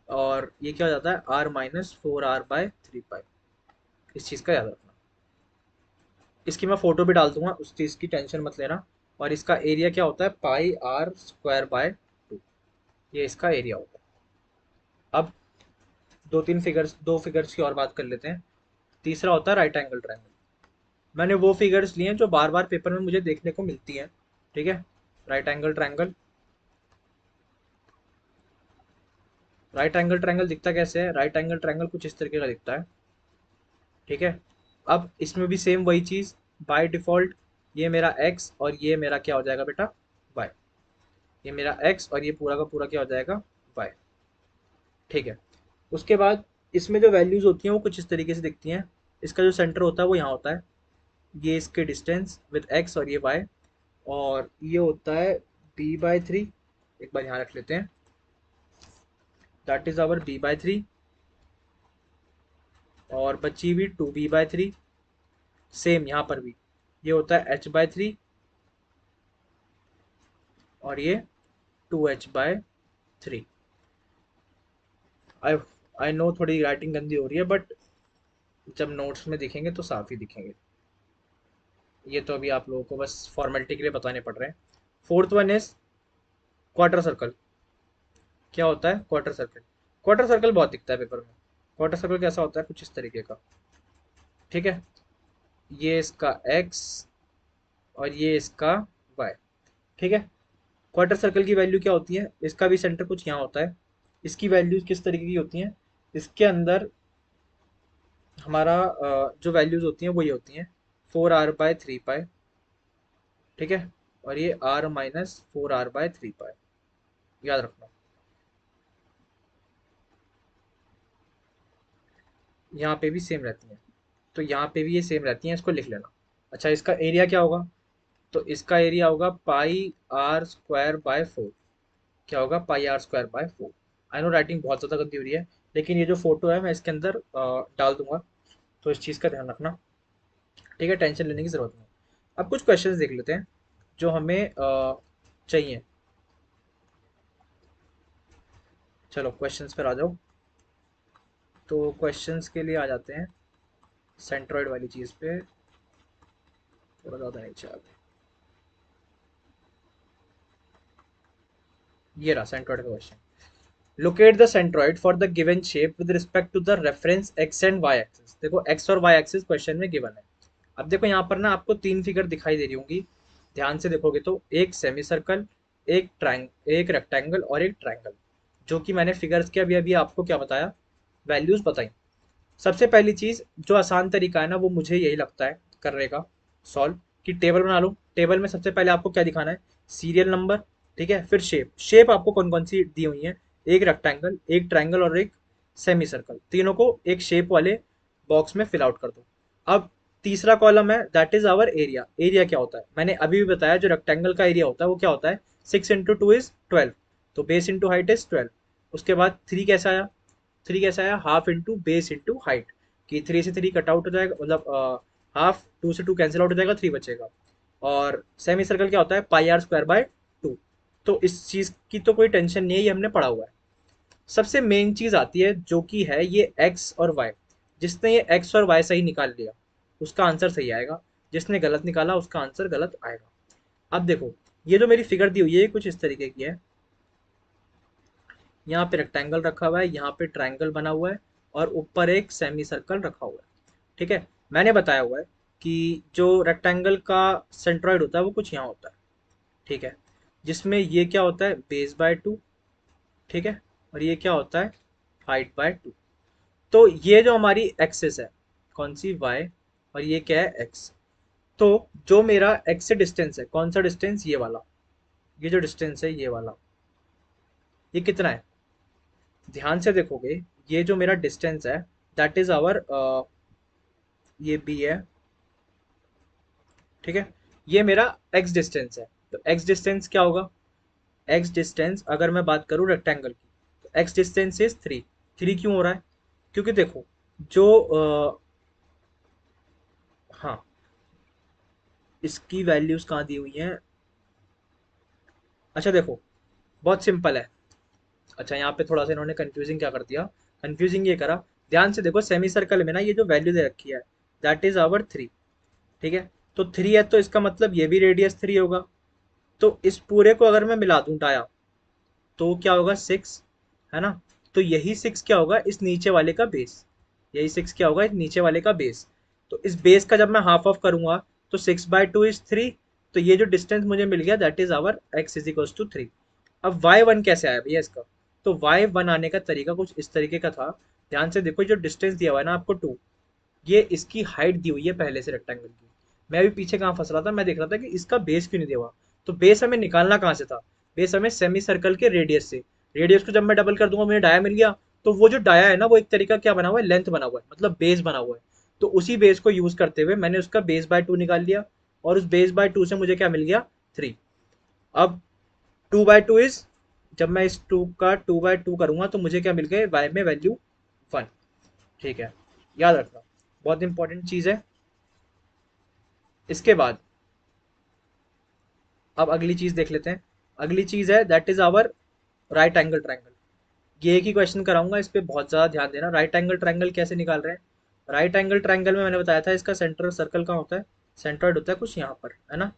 और ये क्या हो जाता है, r-4r/3 पाई। इस चीज़ का याद रखना। इसकी मैं फोटो भी डाल दूंगा, उस चीज़ की टेंशन मत लेना। और इसका एरिया क्या होता है, πr² बाय 2, ये इसका एरिया होता है। अब दो फिगर्स की और बात कर लेते हैं। तीसरा होता है राइट एंगल ट्रायंगल। मैंने वो फिगर्स लिए हैं जो बार बार पेपर में मुझे देखने को मिलती हैं, ठीक है। Right angle triangle, right angle triangle दिखता कैसे है, राइट एंगल ट्रायंगल कुछ इस तरीके का दिखता है, ठीक है। अब इसमें भी सेम वही चीज़, बाय डिफॉल्ट ये मेरा x और ये मेरा क्या हो जाएगा बेटा, y। ये मेरा x और ये पूरा का पूरा क्या हो जाएगा, y, ठीक है। उसके बाद इसमें जो वैल्यूज होती हैं वो कुछ इस तरीके से दिखती हैं। इसका जो सेंटर होता है वो यहाँ होता है, ये इसके डिस्टेंस विद एक्स और ये वाई, और ये होता है b/3। एक बार यहाँ रख लेते हैं, दैट इज आवर b/3, और बची हुई 2b/3। सेम यहाँ पर भी ये होता है h/3, और ये 2h/3। आई आई नो थोड़ी राइटिंग गंदी हो रही है, बट जब नोट्स में दिखेंगे तो साफ ही दिखेंगे। ये तो अभी आप लोगों को बस फॉर्मेलिटी के लिए बताने पड़ रहे हैं। Fourth one is quarter circle. क्या होता है क्वार्टर सर्कल? क्वार्टर सर्कल बहुत दिखता है पेपर में। क्वार्टर सर्कल कैसा होता है? कुछ इस तरीके का, ठीक है। ये इसका x और ये इसका y, ठीक है। क्वार्टर सर्कल की वैल्यू क्या होती है? इसका भी सेंटर कुछ यहाँ होता है। इसकी वैल्यूज किस तरीके की होती हैं? इसके अंदर हमारा जो वैल्यूज होती हैं वो ये होती हैं 4r/3π, ठीक है, और ये r-4r/3π, याद रखना। यहाँ पे भी सेम रहती हैं, तो यहाँ पे भी ये सेम रहती हैं, इसको लिख लेना। अच्छा, इसका एरिया क्या होगा? तो इसका एरिया होगा πr²/4। क्या होगा? πr²/4। आई नो राइटिंग बहुत ज़्यादा गंदी हो रही है, लेकिन ये जो फोटो है मैं इसके अंदर डाल दूंगा, तो इस चीज़ का ध्यान रखना, ठीक है। टेंशन लेने की ज़रूरत नहीं। अब कुछ क्वेश्चंस देख लेते हैं जो हमें चाहिए। चलो क्वेश्चंस पर आ जाओ। तो क्वेश्चंस के लिए आ जाते हैं सेंट्रॉइड वाली चीज़ पे, थोड़ा ज़्यादा नीचे आ गए। ये रहा सेंट्रॉइड का question. Locate the centroid for the given shape with respect to the reference X and Y axis. देखो एक्स और वाई एक्सिस क्वेश्चन में गिवन है। अब देखो यहाँ पर ना आपको 3 फिगर दिखाई दे रही होंगी, ध्यान से देखोगे तो एक सेमी सर्कल, एक रेक्टेंगल और एक ट्रायंगल, जो कि मैंने फिगर्स के अभी अभी आपको क्या बताया, वैल्यूज बताई। सबसे पहली चीज जो आसान तरीका है ना, वो मुझे यही लगता है करने का सॉल्व, कि टेबल बना लो। टेबल में सबसे पहले आपको क्या दिखाना है? सीरियल नंबर, ठीक है। फिर शेप, शेप आपको कौन कौन सी दी हुई है? एक रेक्टेंगल, एक ट्रायंगल और एक सेमी सर्कल, तीनों को एक शेप वाले बॉक्स में फिल आउट कर दो। अब तीसरा कॉलम है, that is our area. Area क्या होता है? मैंने अभी भी बताया, जो रेक्टेंगल का एरिया होता है वो क्या होता है? 6 × 2 इज 12, तो बेस इंटू हाइट इज 12। उसके बाद 3 कैसा आया? 3 कैसा आया? Half into base into height, कि 3 से 3 कट आउट हो जाएगा, मतलब हाफ, 2 से 2 कैंसिल आउट हो जाएगा, 3 बचेगा। और सेमी सर्कल क्या होता है? πr²/2। तो इस चीज की तो कोई टेंशन नहीं है, ये हमने पढ़ा हुआ है। सबसे मेन चीज आती है जो कि है ये एक्स और वाई। जिसने ये एक्स और वाई सही निकाल लिया उसका आंसर सही आएगा, जिसने गलत निकाला उसका आंसर गलत आएगा। अब देखो, ये जो मेरी फिगर दी हुई है कुछ इस तरीके की है। यहाँ पे रेक्टेंगल रखा हुआ है, यहाँ पे ट्रायंगल बना हुआ है, और ऊपर एक सेमी सर्कल रखा हुआ है, ठीक है। मैंने बताया हुआ है कि जो रेक्टेंगल का सेंट्रॉइड होता है वो कुछ यहाँ होता है, ठीक है, जिसमें ये क्या होता है? बेस/2, ठीक है, और ये क्या होता है? हाइट/2। तो ये जो हमारी एक्सिस है, कौन सी? वाई, और ये क्या है? एक्स। तो जो मेरा एक्स से डिस्टेंस है, कौन सा डिस्टेंस? ये वाला। ये जो डिस्टेंस है ये वाला, ये कितना है? ध्यान से देखोगे, ये जो मेरा डिस्टेंस है दैट इज आवर, ये बी है, ठीक है। ये मेरा एक्स डिस्टेंस है। तो एक्स डिस्टेंस क्या होगा? एक्स डिस्टेंस अगर मैं बात करूं रेक्टेंगल की, तो एक्स डिस्टेंस इज 3। 3 क्यों हो रहा है? क्योंकि देखो जो हाँ, इसकी वैल्यूज कहाँ दी हुई हैं? अच्छा देखो, बहुत सिंपल है। अच्छा, यहाँ पे थोड़ा सा इन्होंने कंफ्यूजिंग क्या कर दिया, कंफ्यूजिंग ये करा, ध्यान से देखो, सेमी सर्कल में ना ये जो वैल्यू दे रखी है दैट इज आवर 3, ठीक है। तो 3 है तो इसका मतलब ये भी रेडियस 3 होगा। तो इस पूरे को अगर मैं मिला दूं टाया, तो क्या होगा? 6, है ना। तो यही 6 क्या होगा? इस नीचे वाले का बेस। यही 6 क्या होगा? इस नीचे वाले का बेस। तो इस बेस का जब मैं हाफ ऑफ करूंगा तो 6/2 इज 3। तो ये जो डिस्टेंस मुझे मिल गया that is our x is equal to 3। अब y1 कैसे आया भैया इसका? तो y1 आने का तरीका कुछ इस तरीके का था। ध्यान से देखो, जो डिस्टेंस दिया हुआ है ना आपको 2, ये इसकी हाइट दी हुई है पहले से रेक्टेंगल की। मैं अभी पीछे कहाँ फंस रहा था, मैं देख रहा था कि इसका बेस क्यों नहीं दिया हुआ। तो बेस हमें निकालना कहाँ से था? बेस हमें सेमी सर्कल के रेडियस से। रेडियस को जब मैं डबल कर दूंगा मुझे डाया मिल गया। तो वो जो डाया है ना, वो एक तरीका क्या बना हुआ है? लेंथ बना हुआ है, मतलब बेस बना हुआ है। तो उसी बेस को यूज करते हुए मैंने उसका बेस बाय 2 निकाल लिया, और उस बेस बाय 2 से मुझे क्या मिल गया, 3। अब 2/2 इज, जब मैं इस 2 का 2/2 करूंगा तो मुझे क्या मिल गया, y में वैल्यू 1। ठीक है, याद रखना, बहुत इंपॉर्टेंट चीज है। इसके बाद अब अगली चीज देख लेते हैं। अगली चीज है that is our right angle triangle. ये एक ही क्वेश्चन कराऊंगा, इस पे बहुत ज्यादा ध्यान देना। राइट एंगल ट्रायंगल कैसे निकाल रहे हैं? राइट एंगल ट्रायंगल में मैंने बताया था इसका सेंटर सर्कल कहाँ होता है, सेंट्रॉइड होता है कुछ यहाँ पर, है ना,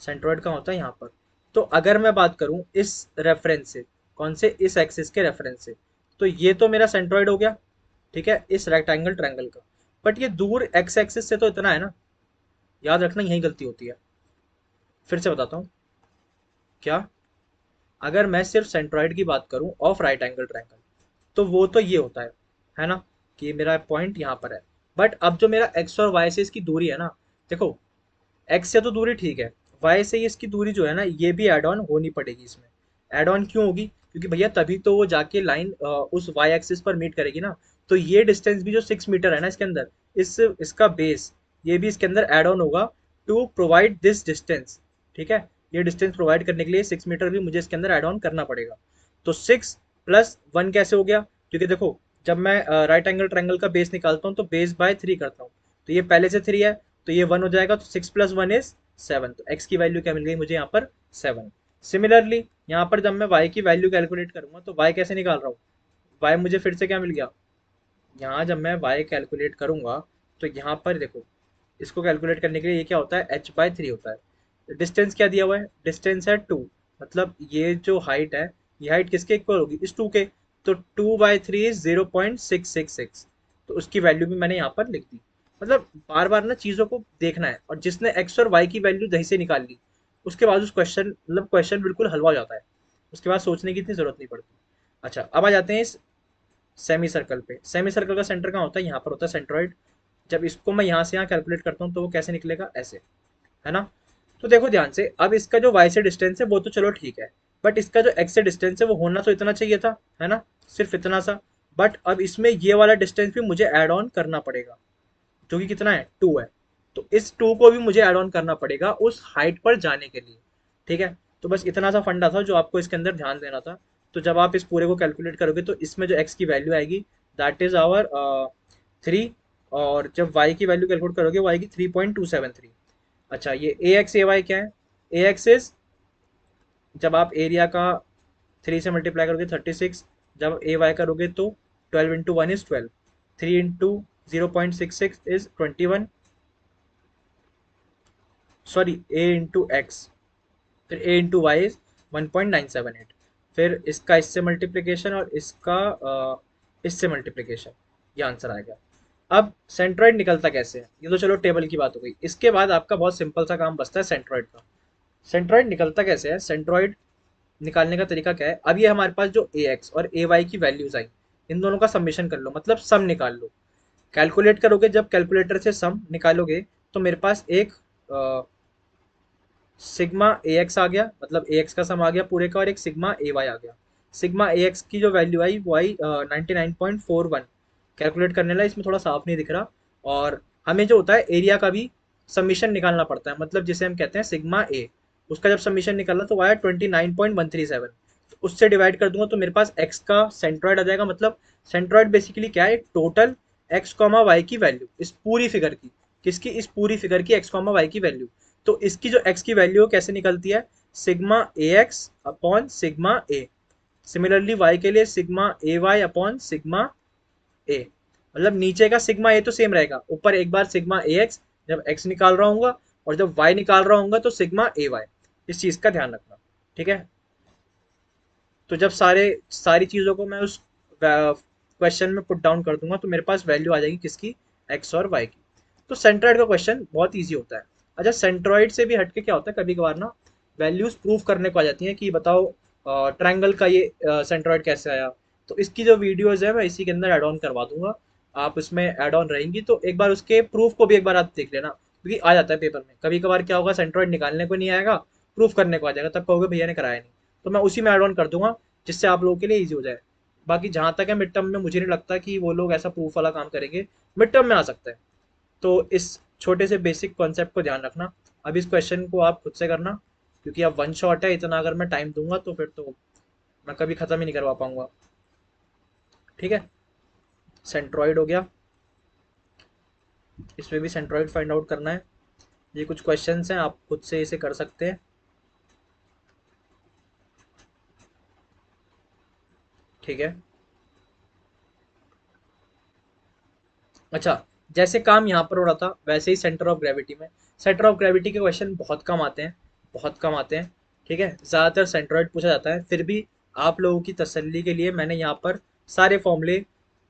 सेंट्रॉइड कहाँ होता है, यहाँ पर। तो अगर मैं बात करूं इस रेफरेंस से, कौन से, इस एक्सिस के रेफरेंस से, तो ये तो मेरा सेंट्रॉइड हो गया, ठीक है, इस रेक्टेंगल ट्रायंगल का। बट ये दूर एक्स एक्सिस से तो इतना है ना, याद रखना यही गलती होती है। फिर से बताता हूँ, क्या, अगर मैं सिर्फ सेंट्रॉइड की बात करूं ऑफ राइट एंगल ट्रायंगल, तो वो तो ये होता है ना, कि मेरा पॉइंट यहाँ पर है। बट अब जो मेरा एक्स और वाई से इसकी दूरी है ना, देखो, एक्स से तो दूरी ठीक है, वाई से इसकी दूरी जो है ना, ये भी एड ऑन होनी पड़ेगी इसमें। एड ऑन क्यों होगी? क्योंकि भैया तभी तो वो जाके लाइन उस वाई एक्सिस पर मीट करेगी ना। तो ये डिस्टेंस भी जो 6 मीटर है ना इसके अंदर, इसका बेस, ये भी इसके अंदर एड ऑन होगा टू प्रोवाइड दिस डिस्टेंस। ठीक है, ये डिस्टेंस प्रोवाइड करने के लिए 6 मीटर भी मुझे इसके अंदर एड ऑन करना पड़ेगा। तो 6 + 1 कैसे हो गया? क्योंकि देखो, जब मैं राइट एंगल ट्रायंगल का बेस निकालता हूँ तो बेस बाय 3 करता हूँ, तो ये पहले से 3 है, तो ये 1 हो जाएगा, तो 6 + 1 इज 7। तो x की वैल्यू क्या मिल गई मुझे यहाँ पर, 7। सिमिलरली यहाँ पर जब मैं y की वैल्यू कैलकुलेट करूंगा तो y कैसे निकाल रहा हूँ, y मुझे फिर से क्या मिल गया, यहाँ जब मैं y कैलकुलेट करूंगा तो यहाँ पर देखो, इसको कैलकुलेट करने के लिए ये क्या होता है, h/3 होता है। डिस्टेंस क्या दिया हुआ है, डिस्टेंस है 2, मतलब ये जो हाइट है, ये हाइट किसके इक्वल होगी, इस 2 के। तो 2/3 इज 0.666, तो उसकी वैल्यू भी मैंने यहाँ पर लिख दी। मतलब बार बार ना चीज़ों को देखना है, और जिसने एक्स और वाई की वैल्यू दही से निकाल ली, उसके बाद उस क्वेश्चन, मतलब क्वेश्चन बिल्कुल हलवा हो जाता है, उसके बाद सोचने की इतनी जरूरत नहीं पड़ती। अच्छा, अब आ जाते हैं इस सेमी सर्कल पे। सेमी सर्कल का सेंटर कहाँ होता है, यहाँ पर होता है सेंट्रॉइड। जब इसको मैं यहाँ से यहाँ कैलकुलेट करता हूँ तो वो कैसे निकलेगा, ऐसे, है ना। तो देखो ध्यान से, अब इसका जो y से डिस्टेंस है वो तो चलो ठीक है, बट इसका जो x से डिस्टेंस है वो होना तो इतना चाहिए था, है ना, सिर्फ इतना सा। बट अब इसमें ये वाला डिस्टेंस भी मुझे ऐड ऑन करना पड़ेगा, जो कि कितना है, 2 है। तो इस 2 को भी मुझे ऐड ऑन करना पड़ेगा उस हाइट पर जाने के लिए। ठीक है, तो बस इतना सा फंडा था जो आपको इसके अंदर ध्यान देना था। तो जब आप इस पूरे को कैलकुलेट करोगे तो इसमें जो x की वैल्यू आएगी दैट इज आवर 3, और जब y की वैल्यू कैलकुलेट करोगे वो आएगी 3.273। अच्छा, ये ए एक्स ए वाई क्या है, ए एक्स इज, जब आप एरिया का 3 से मल्टीप्लाई करोगे 36, जब ए वाई करोगे तो 12 × 1 is 12, 3 × 0.66 is 21, sorry A into x, फिर ए इंटू वाई इज 1.978, फिर इसका इससे मल्टीप्लीकेशन और इसका इससे मल्टीप्लीकेशन, ये आंसर आएगा। अब सेंट्रॉइड निकलता कैसे है, ये तो चलो टेबल की बात हो गई। इसके बाद आपका बहुत सिंपल सा काम बचता है सेंट्रॉइड का। सेंट्रॉइड निकलता कैसे है, सेंट्रॉइड निकालने का तरीका क्या है, अब ये हमारे पास जो ए एक्स और ए वाई की वैल्यूज आई, इन दोनों का समेशन कर लो, मतलब सम निकाल लो। कैलकुलेट करोगे, जब कैलकुलेटर से सम निकालोगे तो मेरे पास एक सिग्मा ए एक्स आ गया, मतलब ए एक्स का सम आ गया पूरे का, और एक सिग्मा ए वाई आ गया। सिग्मा ए एक्स की जो वैल्यू आई वो आई 99.41। कैलकुलेट करने लगा, इसमें थोड़ा साफ नहीं दिख रहा। और हमें जो होता है एरिया का भी समीशन निकालना पड़ता है, मतलब जिसे हम कहते हैं सिग्मा ए, उसका जब समीशन निकाला तो वो आया 29.137। तो उससे डिवाइड कर दूंगा तो मेरे पास एक्स का सेंट्रॉइड आ जाएगा। मतलब सेंट्रॉइड बेसिकली क्या है, एक टोटल एक्स कॉमा वाई की वैल्यू, इस पूरी फिगर की, किसकी, इस पूरी फिगर की एक्स कॉमा वाई की वैल्यू। तो इसकी जो x की वैल्यू कैसे निकलती है, सिग्मा ए एक्स अपॉन सिग्मा ए। सिमिलरली y के लिए सिग्मा ए वाई अपॉन सिग्मा ए। मतलब नीचे का सिग्मा ए तो सेम रहेगा, ऊपर एक बार सिग्मा ए एक्स जब x निकाल रहा हूँ, और जब y निकाल रहा हूँ तो सिग्मा ए वाई। इस चीज का ध्यान रखना, ठीक है। तो जब सारी चीजों को मैं उस क्वेश्चन में पुट डाउन कर दूंगा तो मेरे पास वैल्यू आ जाएगी किसकी, एक्स और वाई की। तो सेंट्रॉइड का क्वेश्चन बहुत ईजी होता है। अच्छा, सेंट्रॉइड से भी हटके क्या होता है, कभी कभार ना वैल्यूज प्रूव करने को आ जाती हैं कि बताओ ट्रायंगल का ये सेंट्रॉइड कैसे आया। तो इसकी जो वीडियोज है मैं इसी के अंदर एड ऑन करवा दूंगा, आप इसमें एड ऑन रहेंगी तो एक बार उसके प्रूफ को भी एक बार आप देख लेना, क्योंकि आ जाता है पेपर में। कभी कभार क्या होगा, सेंट्रॉइड निकालने को नहीं आएगा, प्रूफ करने को आ जाएगा, तब कहोगे भैया ने कराया नहीं। तो मैं उसी में ऐड ऑन कर दूंगा, जिससे आप लोगों के लिए ईजी हो जाए। बाकी जहां तक है मिड टर्म में, मुझे नहीं लगता कि वो लोग ऐसा प्रूफ वाला काम करेंगे, मिड टर्म में आ सकता है। तो इस छोटे से बेसिक कॉन्सेप्ट को ध्यान रखना। अब इस क्वेश्चन को आप खुद से करना, क्योंकि अब वन शॉट है, इतना अगर मैं टाइम दूंगा तो फिर तो मैं कभी खत्म ही नहीं करवा पाऊंगा। ठीक है, सेंट्रॉइड हो गया, इसमें भी सेंट्रॉइड फाइंड आउट करना है। ये कुछ क्वेश्चंस हैं, आप खुद से इसे कर सकते हैं। ठीक है, अच्छा, जैसे काम यहाँ पर हो रहा था वैसे ही सेंटर ऑफ ग्रेविटी में, सेंटर ऑफ ग्रेविटी के क्वेश्चन बहुत कम आते हैं, बहुत कम आते हैं। ठीक है, ज़्यादातर सेंट्रॉइड पूछा जाता है, फिर भी आप लोगों की तसल्ली के लिए मैंने यहाँ पर सारे फॉर्मूले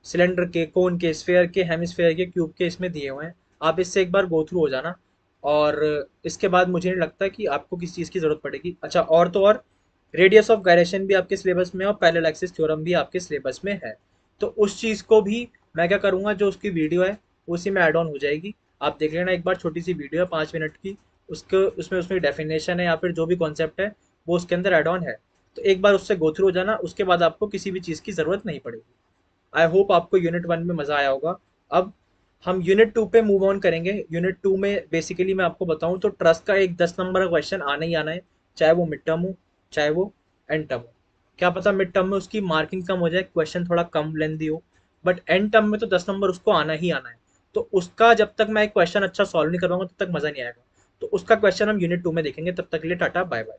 सिलेंडर के, कोन के, स्फेयर के, हेमिस्फेयर के, क्यूब के इसमें दिए हुए हैं। आप इससे एक बार गो थ्रू हो जाना, और इसके बाद मुझे नहीं लगता कि आपको किसी चीज़ की ज़रूरत पड़ेगी। अच्छा, और तो और रेडियस ऑफ गायरेशन भी आपके सिलेबस में है और पैरेलल एक्सिस थ्योरम भी आपके सिलेबस में है। तो उस चीज़ को भी मैं क्या करूँगा, जो उसकी वीडियो है उसी में ऐड ऑन हो जाएगी। आप देख लेना एक बार, छोटी सी वीडियो है 5 मिनट की, उसके उसमें उसमें डेफिनेशन है या फिर जो भी कॉन्सेप्ट है वो उसके अंदर ऐड ऑन है। तो एक बार उससे गो थ्रू हो जाना, उसके बाद आपको किसी भी चीज़ की ज़रूरत नहीं पड़ेगी। आई होप आपको यूनिट 1 में मज़ा आया होगा। अब हम यूनिट 2 पे मूव ऑन करेंगे। यूनिट 2 में बेसिकली मैं आपको बताऊं तो ट्रस्ट का एक 10 नंबर का क्वेश्चन आना ही आना है, चाहे वो मिड टर्म हो चाहे वो एंड टर्म हो। क्या पता मिड टर्म में उसकी मार्किंग कम हो जाए, क्वेश्चन थोड़ा कम लेंदी हो, बट एंड टर्म में तो 10 नंबर उसको आना ही आना है। तो उसका जब तक मैं एक क्वेश्चन अच्छा सॉल्व नहीं करवाऊंगा तब तक मज़ा नहीं आएगा। तो उसका क्वेश्चन हम यूनिट 2 में देखेंगे। तब तक के लिए टाटा बाय बाय।